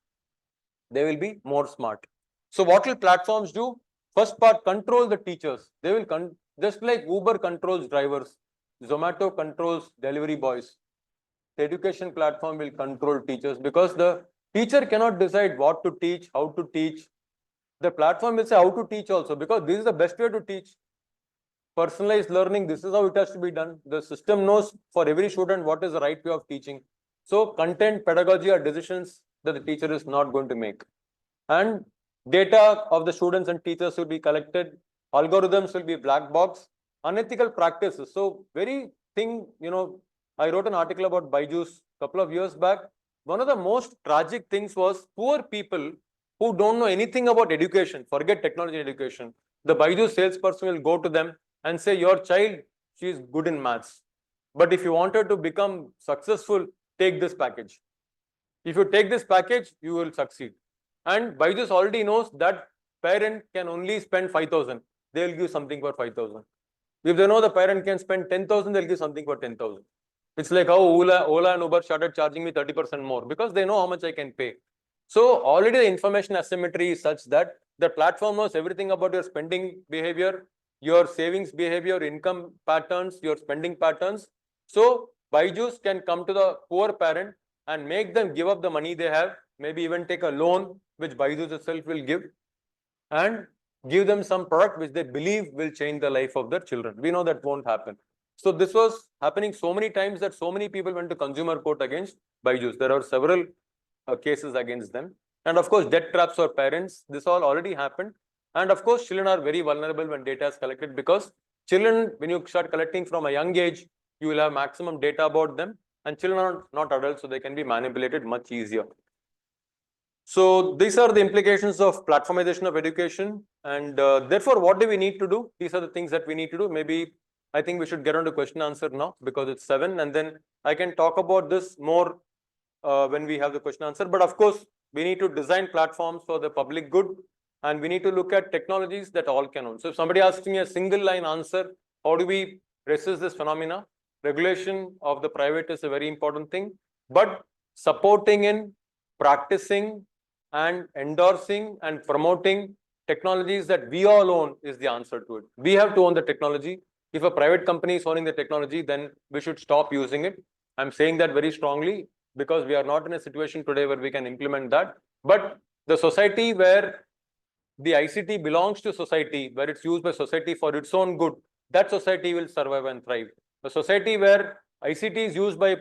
Speaker 2: They will be more smart. So what will platforms do? First part, control the teachers. They will just like Uber controls drivers, Zomato controls delivery boys. The education platform will control teachers, because the teacher cannot decide what to teach, how to teach. The platform will say how to teach also, because this is the best way to teach. Personalized learning, this is how it has to be done. The system knows for every student what is the right way of teaching. So content, pedagogy are decisions that the teacher is not going to make. And data of the students and teachers will be collected. Algorithms will be black box. Unethical practices. So very thing, I wrote an article about Byju's a couple of years back. One of the most tragic things was poor people who don't know anything about education, forget technology education. The Byju's salesperson will go to them and say, your child, she is good in maths. But if you want her to become successful, take this package. If you take this package, you will succeed. And Byju's already knows that parent can only spend 5,000. They will give something for 5,000. If they know the parent can spend 10,000, they'll give something for 10,000. It's like how Ola and Uber started charging me 30% more, because they know how much I can pay. So already the information asymmetry is such that the platform knows everything about your spending behavior, your savings behavior, income patterns, your spending patterns. So Byju's can come to the poor parent and make them give up the money they have, maybe even take a loan which Byju's itself will give, and give them some product which they believe will change the life of their children. We know that won't happen. So this was happening so many times that so many people went to consumer court against Byju's. There are several cases against them. And of course, debt traps for parents. This all already happened. And of course, children are very vulnerable when data is collected, because children, when you start collecting from a young age, you will have maximum data about them. And children are not adults, so they can be manipulated much easier. So these are the implications of platformization of education. And therefore, what do we need to do? These are the things that we need to do. Maybe I think we should get on to question answer now, because it's 7. And then I can talk about this more when we have the question answer. But of course, we need to design platforms for the public good. And we need to look at technologies that all can own. So if somebody asks me a single line answer, how do we resist this phenomena? Regulation of the private is a very important thing. But supporting in practicing and endorsing and promoting technologies that we all own is the answer to it. We have to own the technology. If a private company is owning the technology, then we should stop using it. I'm saying that very strongly, because we are not in a situation today where we can implement that. But the society where the ICT belongs to society, where it's used by society for its own good, that society will survive and thrive. The society where ICT is used by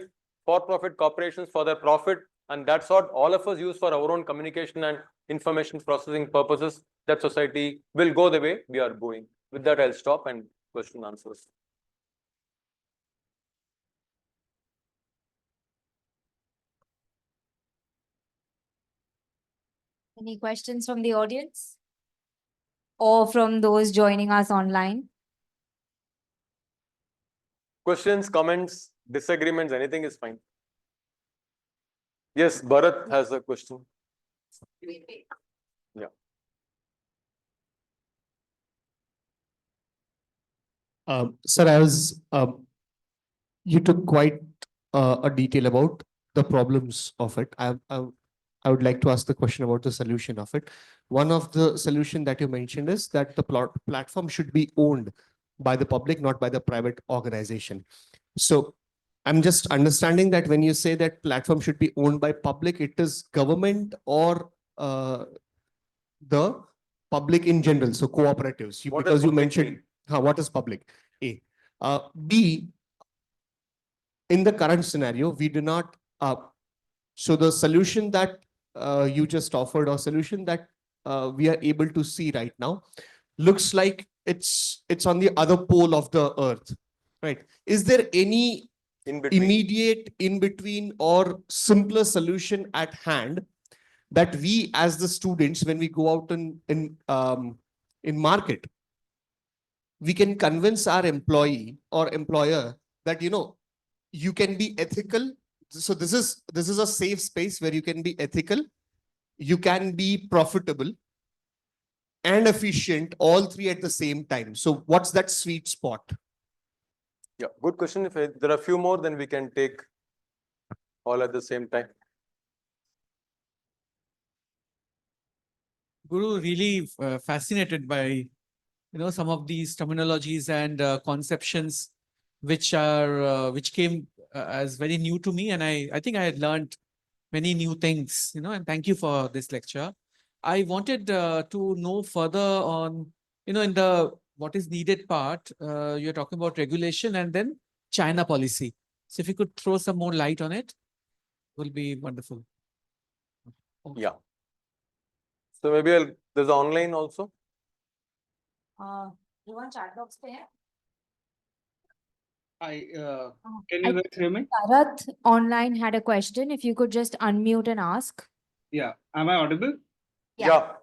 Speaker 2: for-profit corporations for their profit, and that's what all of us use for our own communication and information processing purposes, that society will go the way we are going. With that, I'll stop and question answers.
Speaker 3: Any questions from the audience? Or from those joining us online?
Speaker 2: Questions, comments, disagreements, anything is fine. Yes, Bharat has a question. Yeah.
Speaker 4: Sir, you took quite a detail about the problems of it. I would like to ask the question about the solution of it. One of the solution that you mentioned is that the platform should be owned by the public, not by the private organization. So I'm just understanding that when you say that platform should be owned by public, it is government or the public in general, so cooperatives,
Speaker 2: What
Speaker 4: because
Speaker 2: does
Speaker 4: you
Speaker 2: public
Speaker 4: mentioned,
Speaker 2: mean?
Speaker 4: what is public? A. B, in the current scenario, we do not, so the solution that you just offered, or solution that we are able to see right now, looks like it's on the other pole of the earth, right? Is there any
Speaker 2: In between.
Speaker 4: immediate in between or simpler solution at hand that we as the students, when we go out in market, we can convince our employee or employer that, you can be ethical. So this is a safe space where you can be ethical, you can be profitable and efficient, all three at the same time. So what's that sweet spot?
Speaker 2: Yeah, good question. If there are a few more, then we can take all at the same time.
Speaker 5: Guru, really fascinated by some of these terminologies and conceptions which came as very new to me, and I think I had learned many new things, and thank you for this lecture. I wanted to know further on, in the what is needed part, you're talking about regulation and then China policy. So if you could throw some more light on it, will be wonderful.
Speaker 2: Yeah. So maybe there's online also.
Speaker 3: You want chat box पे है?
Speaker 6: Can you guys hear me?
Speaker 3: Bharat online had a question. If you could just unmute and ask.
Speaker 6: Yeah. Am I audible?
Speaker 3: Yeah.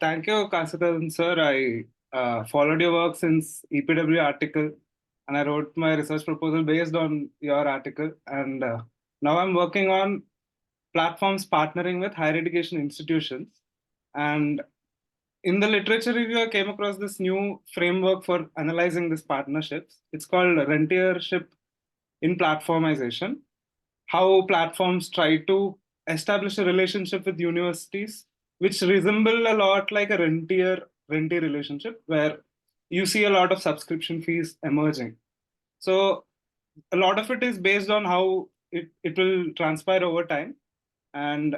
Speaker 6: Thank you, Kasinathan sir. I followed your work since EPW article, and I wrote my research proposal based on your article. And now I'm working on platforms partnering with higher education institutions. And in the literature review, I came across this new framework for analyzing these partnerships. It's called rentiership in platformization. How platforms try to establish a relationship with universities, which resemble a lot like a rentier relationship, where you see a lot of subscription fees emerging. So a lot of it is based on how it will transpire over time and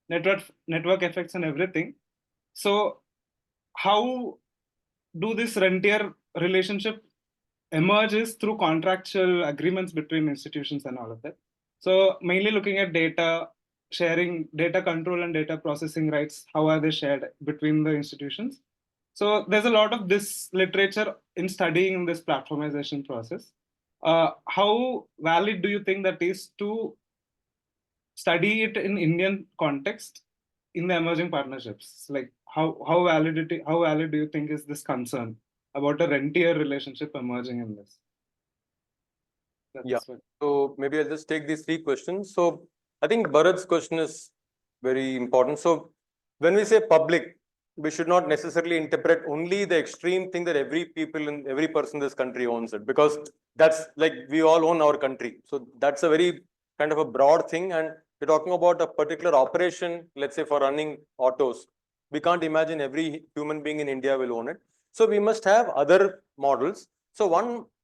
Speaker 6: network effects and everything. So how do this rentier relationship emerges through contractual agreements between institutions and all of that. So mainly looking at data sharing, data control and data processing rights, how are they shared between the institutions? So there's a lot of this literature in studying this platformization process. How valid do you think that is to study it in Indian context in the emerging partnerships? Like how valid do you think is this concern about a rentier relationship emerging in this?
Speaker 2: Yeah. So maybe I'll just take these three questions. So I think Bharat's question is very important. So when we say public, we should not necessarily interpret only the extreme thing that every person in this country owns it, because that's like we all own our country. So that's a very kind of a broad thing. And we're talking about a particular operation, let's say for running autos. We can't imagine every human being in India will own it. So we must have other models. So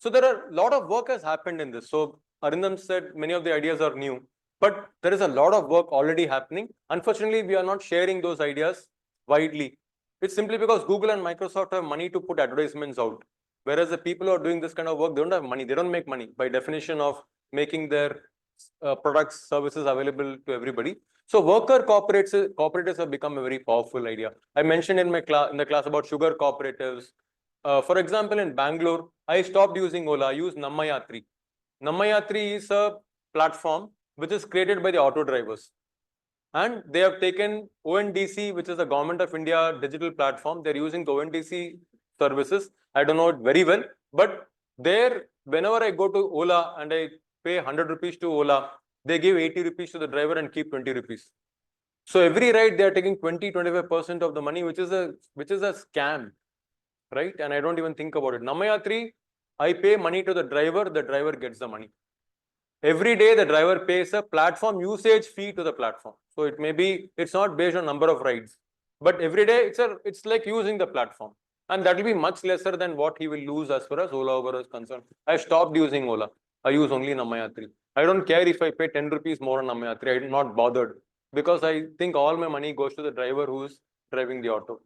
Speaker 2: there are a lot of work has happened in this. So Arindam said many of the ideas are new, but there is a lot of work already happening. Unfortunately, we are not sharing those ideas widely. It's simply because Google and Microsoft have money to put advertisements out. Whereas the people who are doing this kind of work, they don't have money. They don't make money by definition of making their products, services available to everybody. So worker cooperatives have become a very powerful idea. I mentioned in the class about sugar cooperatives. For example, in Bangalore, I stopped using Ola. I use Nammayatri. Nammayatri is a platform which is created by the auto drivers. And they have taken ONDC, which is the Government of India digital platform. They're using the ONDC services. I don't know it very well, but there, whenever I go to Ola and I pay 100 rupees to Ola, they give 80 rupees to the driver and keep 20 rupees. So every ride, they are taking 20-25% of the money, which is a scam, right? And I don't even think about it. Nammayatri, I pay money to the driver gets the money. Every day, the driver pays a platform usage fee to the platform. So it's not based on number of rides, but every day it's like using the platform. And that will be much lesser than what he will lose as far as Ola Uber is concerned. I stopped using Ola. I use only Nammayatri. I don't care if I pay 10 rupees more on Nammayatri. I'm not bothered because I think all my money goes to the driver who's driving the auto.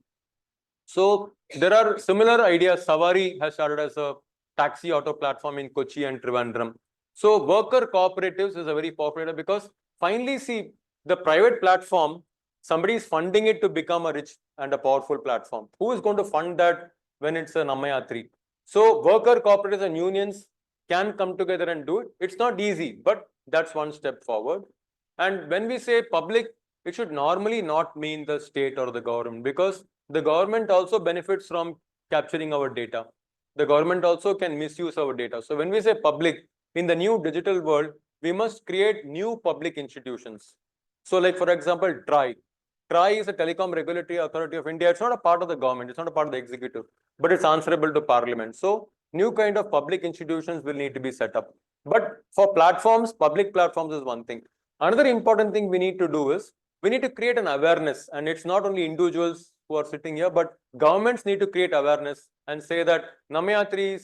Speaker 2: So there are similar ideas. Savari has started as a taxi auto platform in Kochi and Trivandrum. So worker cooperatives is a very popular because finally see the private platform, somebody is funding it to become a rich and a powerful platform. Who is going to fund that when it's a Namayatri? So worker cooperatives and unions can come together and do it. It's not easy, but that's one step forward. And when we say public, it should normally not mean the state or the government, because the government also benefits from capturing our data. The government also can misuse our data. So when we say public, in the new digital world, we must create new public institutions. So like for example, TRAI. TRAI is a Telecom Regulatory Authority of India. It's not a part of the government. It's not a part of the executive, but it's answerable to Parliament. So new kind of public institutions will need to be set up. But for platforms, public platforms is one thing. Another important thing we need to do is we need to create an awareness, and it's not only individuals who are sitting here, but governments need to create awareness and say that Namayatri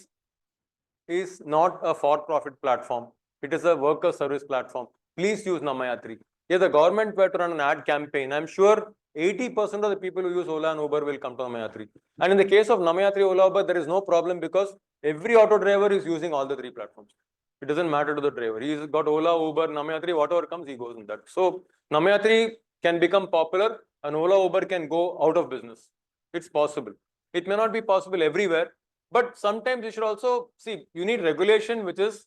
Speaker 2: is not a for-profit platform. It is a worker service platform. Please use Namayatri. If the government were to run an ad campaign, I'm sure 80% of the people who use Ola and Uber will come to Namayatri. And in the case of Namayatri, Ola, Uber, there is no problem because every auto driver is using all the three platforms. It doesn't matter to the driver. He's got Ola, Uber, Namayatri, whatever comes, he goes in that. So Namayatri can become popular and Ola, Uber can go out of business. It's possible. It may not be possible everywhere, but sometimes you should also see, you need regulation which is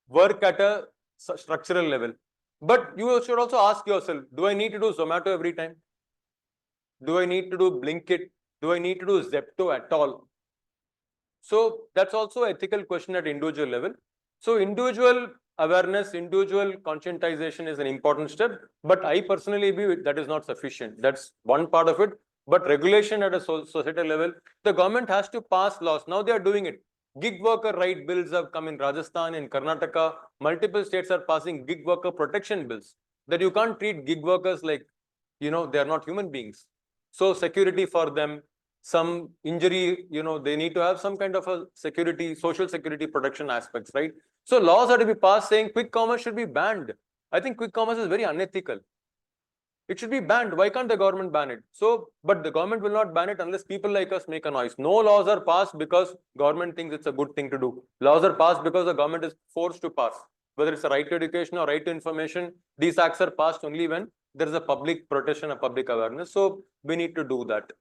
Speaker 2: work at a structural level. But you should also ask yourself, do I need to do Zomato every time? Do I need to do Blinkit? Do I need to do Zepto at all? So that's also an ethical question at individual level. So individual awareness, individual conscientization is an important step, but I personally believe that is not sufficient. That's one part of it. But regulation at a societal level, the government has to pass laws. Now they are doing it. Gig worker right bills have come in Rajasthan, in Karnataka. Multiple states are passing gig worker protection bills, that you can't treat gig workers like, they are not human beings. So security for them, some injury, they need to have some kind of a security, social security protection aspects, right? So laws are to be passed saying quick commerce should be banned. I think quick commerce is very unethical. It should be banned. Why can't the government ban it? So, but the government will not ban it unless people like us make a noise. No laws are passed because government thinks it's a good thing to do. Laws are passed because the government is forced to pass. Whether it's a right to education or right to information, these acts are passed only when there is a public protection, a public awareness. So we need to do that.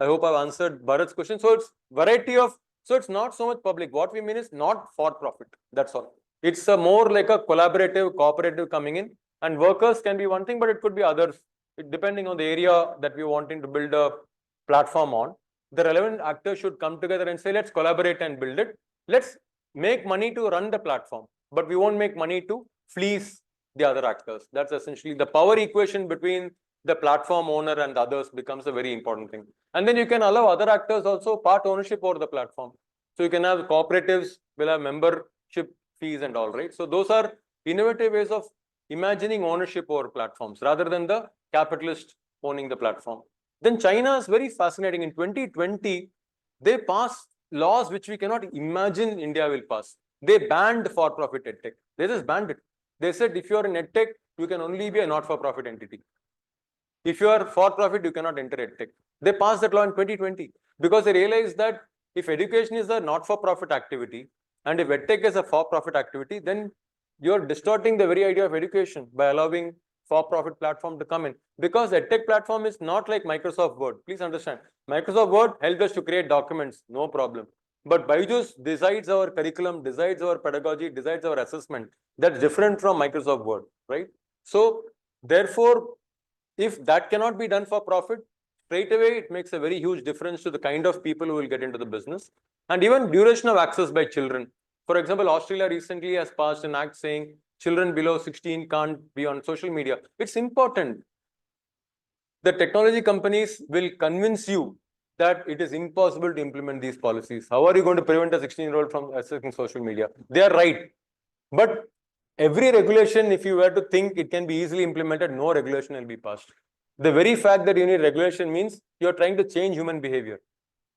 Speaker 2: I hope I've answered Bharat's question. So it's variety of, so it's not so much public. What we mean is not for profit. That's all. It's a more like a collaborative, cooperative coming in. And workers can be one thing, but it could be others, depending on the area that we're wanting to build a platform on. The relevant actors should come together and say, let's collaborate and build it. Let's make money to run the platform, but we won't make money to fleece the other actors. That's essentially the power equation between the platform owner and the others becomes a very important thing. And then you can allow other actors also part ownership over the platform. So you can have cooperatives, will have membership fees and all, right? So those are innovative ways of imagining ownership over platforms rather than the capitalist owning the platform. Then China is very fascinating. In 2020, they passed laws which we cannot imagine India will pass. They banned for-profit EdTech. They just banned it. They said if you are in EdTech, you can only be a not-for-profit entity. If you are for-profit, you cannot enter EdTech. They passed that law in 2020 because they realized that if education is a not-for-profit activity and if EdTech is a for-profit activity, then you're distorting the very idea of education by allowing for-profit platform to come in. Because EdTech platform is not like Microsoft Word. Please understand, Microsoft Word helped us to create documents, no problem. But Byju's decides our curriculum, decides our pedagogy, decides our assessment. That's different from Microsoft Word, right? So therefore, if that cannot be done for profit, straight away it makes a very huge difference to the kind of people who will get into the business. And even duration of access by children. For example, Australia recently has passed an act saying children below 16 can't be on social media. It's important. The technology companies will convince you that it is impossible to implement these policies. How are you going to prevent a 16-year-old from accessing social media? They are right. But every regulation, if you were to think it can be easily implemented, no regulation will be passed. The very fact that you need regulation means you're trying to change human behavior.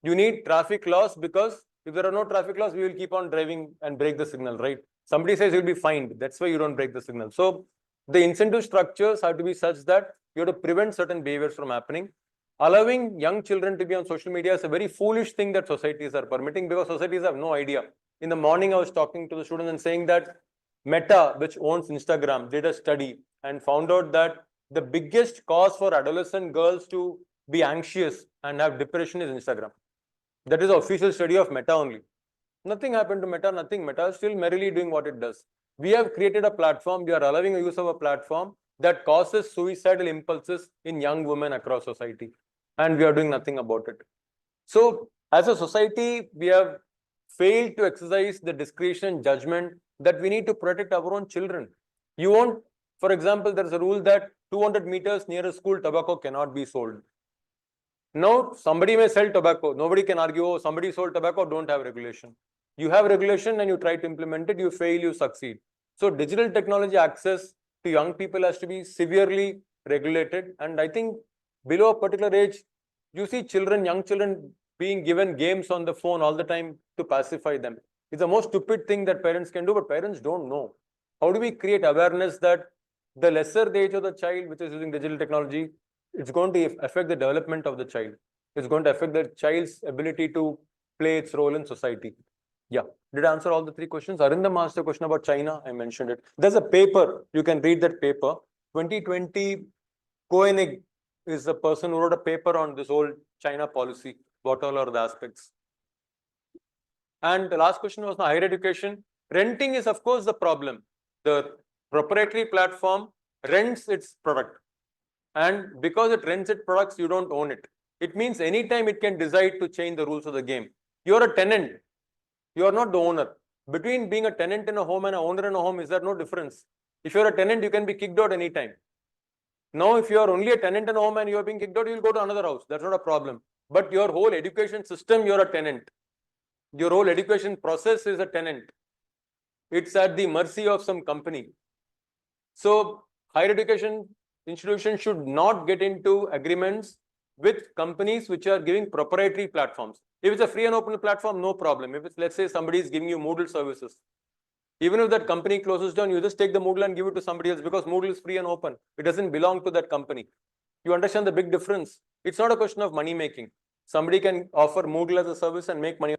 Speaker 2: You need traffic laws because if there are no traffic laws, we will keep on driving and break the signal, right? Somebody says you'll be fined. That's why you don't break the signal. So the incentive structures have to be such that you have to prevent certain behaviors from happening. allowing young children to be on social media is a very foolish thing that societies are permitting, because societies have no idea. In the morning, I was talking to the students and saying that Meta, which owns Instagram, did a study and found out that the biggest cause for adolescent girls to be anxious and have depression is Instagram. That is the official study of Meta only. Nothing happened to Meta, nothing. Meta is still merrily doing what it does. We have created a platform, we are allowing the use of a platform that causes suicidal impulses in young women across society. And we are doing nothing about it. So, as a society, we have failed to exercise the discretion judgment that we need to protect our own children. You won't, for example, there is a rule that 200 meters near a school, tobacco cannot be sold. Now, somebody may sell tobacco. Nobody can argue, oh, somebody sold tobacco, don't have regulation. You have regulation and you try to implement it, you fail, you succeed. So, digital technology access to young people has to be severely regulated. And I think below a particular age, you see children, young children being given games on the phone all the time to pacify them. It's the most stupid thing that parents can do, but parents don't know. How do we create awareness that the lesser the age of the child which is using digital technology, it's going to affect the development of the child. It's going to affect the child's ability to play its role in society. Yeah. Did I answer all the three questions? Arindam asked a question about China. I mentioned it. There's a paper. You can read that paper. 2020, Koenig is the person who wrote a paper on this whole China policy. What all are the aspects? And the last question was higher education. Renting is, of course, the problem. The proprietary platform rents its product. And because it rents its products, you don't own it. It means anytime it can decide to change the rules of the game. You're a tenant. You are not the owner. Between being a tenant in a home and an owner in a home, is there no difference? If you're a tenant, you can be kicked out anytime. Now, if you are only a tenant in a home and you are being kicked out, you will go to another house. That's not a problem. But your whole education system, you're a tenant. Your whole education process is a tenant. It's at the mercy of some company. So, higher education institutions should not get into agreements with companies which are giving proprietary platforms. If it's a free and open platform, no problem. If it's, let's say, somebody is giving you Moodle services, even if that company closes down, you just take the Moodle and give it to somebody else, because Moodle is free and open. It doesn't belong to that company. You understand the big difference? It's not a question of money making. Somebody can offer Moodle as a service and make money.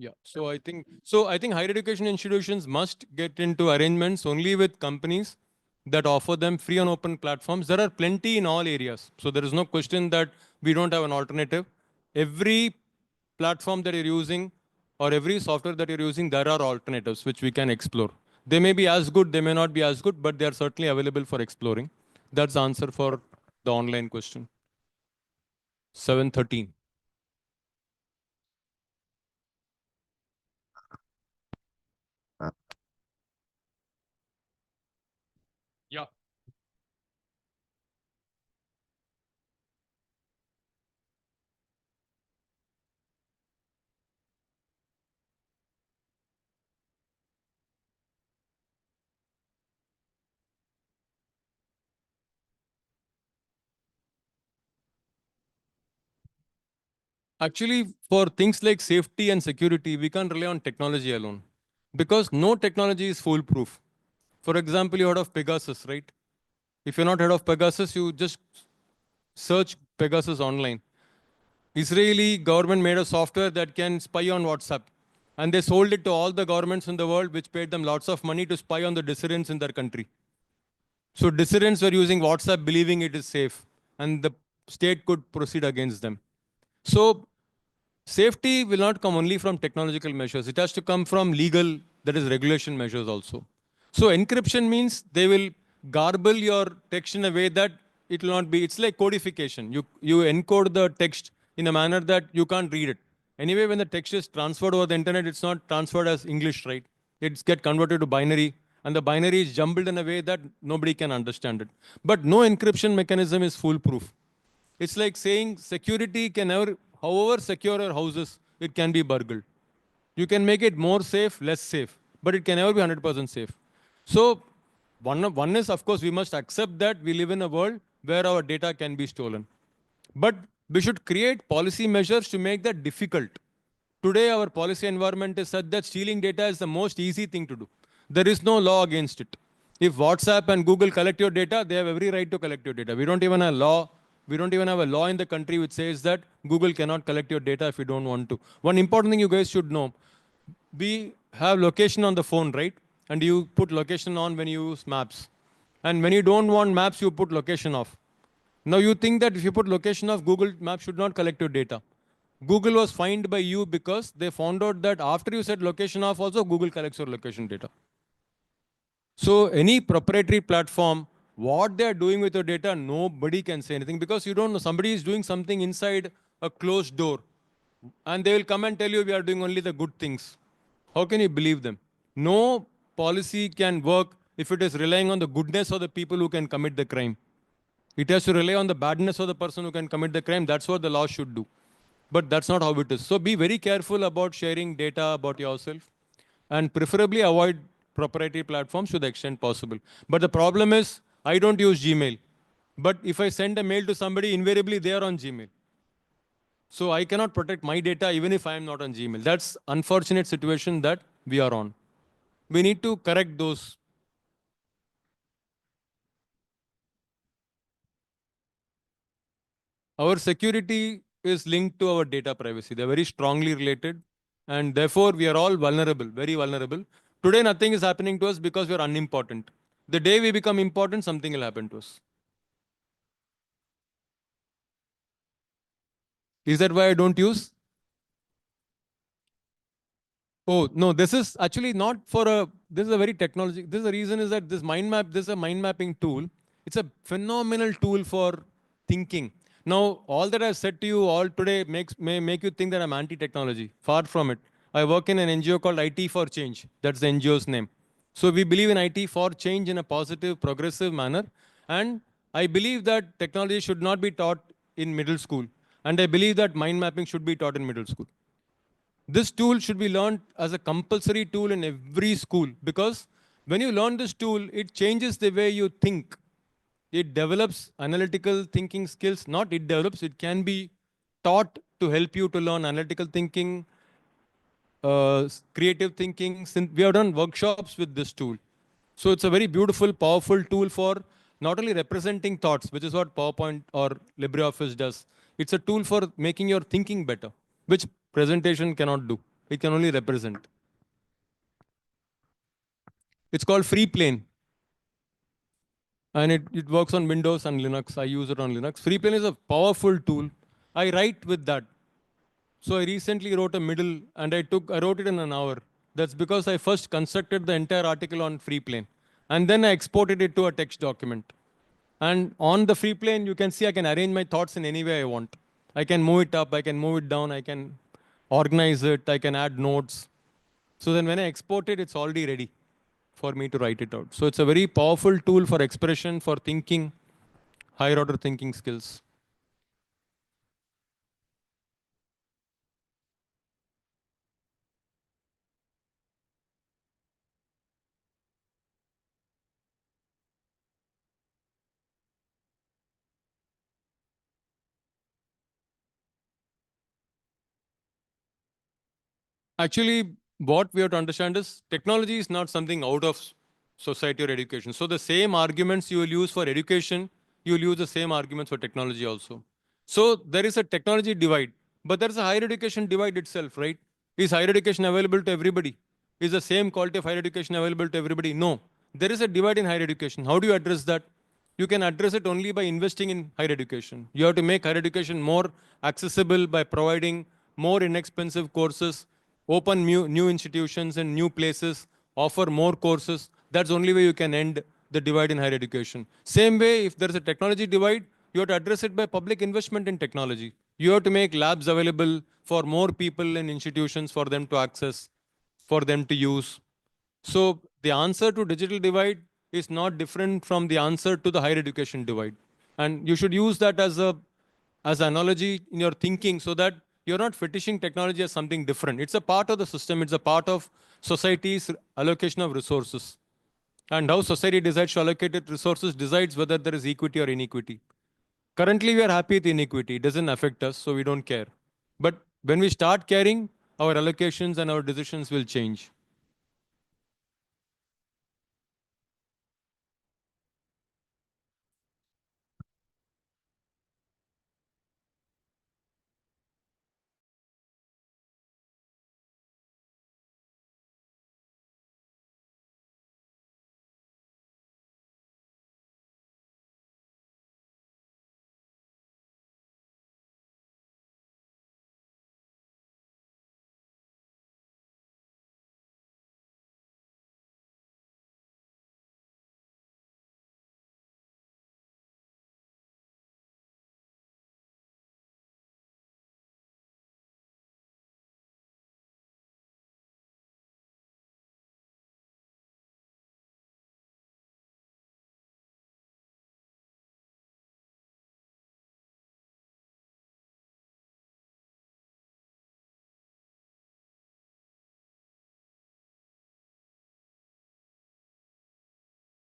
Speaker 2: Yeah, so I think higher education institutions must get into arrangements only with companies that offer them free and open platforms. There are plenty in all areas. So there is no question that we don't have an alternative. Every platform that you're using or every software that you're using, there are alternatives which we can explore. They may be as good, they may not be as good, but they are certainly available for exploring. That's the answer for the online question. 713. Yeah. Actually, for things like safety and security, we can't rely on technology alone, because no technology is foolproof. For example, you heard of Pegasus, right? If you're not heard of Pegasus, you just search Pegasus online. Israeli government made a software that can spy on WhatsApp. And they sold it to all the governments in the world, which paid them lots of money to spy on the dissidents in their country. So dissidents were using WhatsApp believing it is safe, and the state could proceed against them. So safety will not come only from technological measures. It has to come from legal, that is regulation measures also. So encryption means they will garble your text in a way that it will not be, it's like codification. You encode the text in a manner that you can't read it. Anyway, when the text is transferred over the internet, it's not transferred as English, right? It's get converted to binary, and the binary is jumbled in a way that nobody can understand it. But no encryption mechanism is foolproof. It's like saying security can never, however secure your house is, it can be burgled. You can make it more safe, less safe, but it can never be 100% safe. So one is, of course, we must accept that we live in a world where our data can be stolen. But we should create policy measures to make that difficult. Today, our policy environment is such that stealing data is the most easy thing to do. There is no law against it. If WhatsApp and Google collect your data, they have every right to collect your data. We don't even have a law. We don't even have a law in the country which says that Google cannot collect your data if you don't want to. One important thing you guys should know, we have location on the phone, right? And you put location on when you use maps. And when you don't want maps, you put location off. Now you think that if you put location off, Google Maps should not collect your data. Google was fined by you because they found out that after you set location off also, Google collects your location data. So any proprietary platform, what they are doing with your data, nobody can say anything because you don't know. Somebody is doing something inside a closed door and they will come and tell you we are doing only the good things. How can you believe them? No policy can work if it is relying on the goodness of the people who can commit the crime. It has to rely on the badness of the person who can commit the crime. That's what the law should do. But that's not how it is. So be very careful about sharing data about yourself and preferably avoid proprietary platforms to the extent possible. But the problem is, I don't use Gmail. But if I send a mail to somebody, invariably they are on Gmail. So I cannot protect my data even if I am not on Gmail. That's unfortunate situation that we are on. We need to correct those. Our security is linked to our data privacy. They're very strongly related. And therefore, we are all vulnerable, very vulnerable. Today, nothing is happening to us because we are unimportant. The day we become important, something will happen to us. Is that why I don't use? Oh, no, this is actually not for a, this is a very technology. This is the reason is that this mind map, this is a mind mapping tool. It's a phenomenal tool for thinking. Now, all that I've said to you all today may make you think that I'm anti-technology. Far from it. I work in an NGO called IT for Change. That's the NGO's name. So we believe in IT for change in a positive, progressive manner. And I believe that technology should not be taught in middle school. And I believe that mind mapping should be taught in middle school. This tool should be learned as a compulsory tool in every school because when you learn this tool, it changes the way you think. It develops analytical thinking skills. Not it develops, it can be taught to help you to learn analytical thinking, creative thinking. We have done workshops with this tool. So it's a very beautiful, powerful tool for not only representing thoughts, which is what PowerPoint or LibreOffice does. It's a tool for making your thinking better, which presentation cannot do. It can only represent. It's called Free Plane. And it works on Windows and Linux. I use it on Linux. Free Plane is a powerful tool. I write with that. So I recently wrote a middle and I wrote it in an hour. That's because I first constructed the entire article on Free Plane. And then I exported it to a text document. And on the Free Plane, you can see I can arrange my thoughts in any way I want. I can move it up, I can move it down, I can organize it, I can add notes. So then when I export it, it's already ready for me to write it out. So it's a very powerful tool for expression, for thinking, higher order thinking skills. Actually, what we have to understand is technology is not something out of society or education. So the same arguments you will use for education, you will use the same arguments for technology also. So there is a technology divide, but there is a higher education divide itself, right? Is higher education available to everybody? Is the same quality of higher education available to everybody? No. There is a divide in higher education. How do you address that? You can address it only by investing in higher education. You have to make higher education more accessible by providing more inexpensive courses, open new institutions and new places, offer more courses. That's the only way you can end the divide in higher education. Same way, if there's a technology divide, you have to address it by public investment in technology. You have to make labs available for more people and institutions for them to access, for them to use. So the answer to digital divide is not different from the answer to the higher education divide. And you should use that as an analogy in your thinking so that you're not fetishing technology as something different. It's a part of the system. It's a part of society's allocation of resources. And how society decides to allocate its resources decides whether there is equity or inequity. Currently, we are happy with inequity. It doesn't affect us, so we don't care. But when we start caring, our allocations and our decisions will change.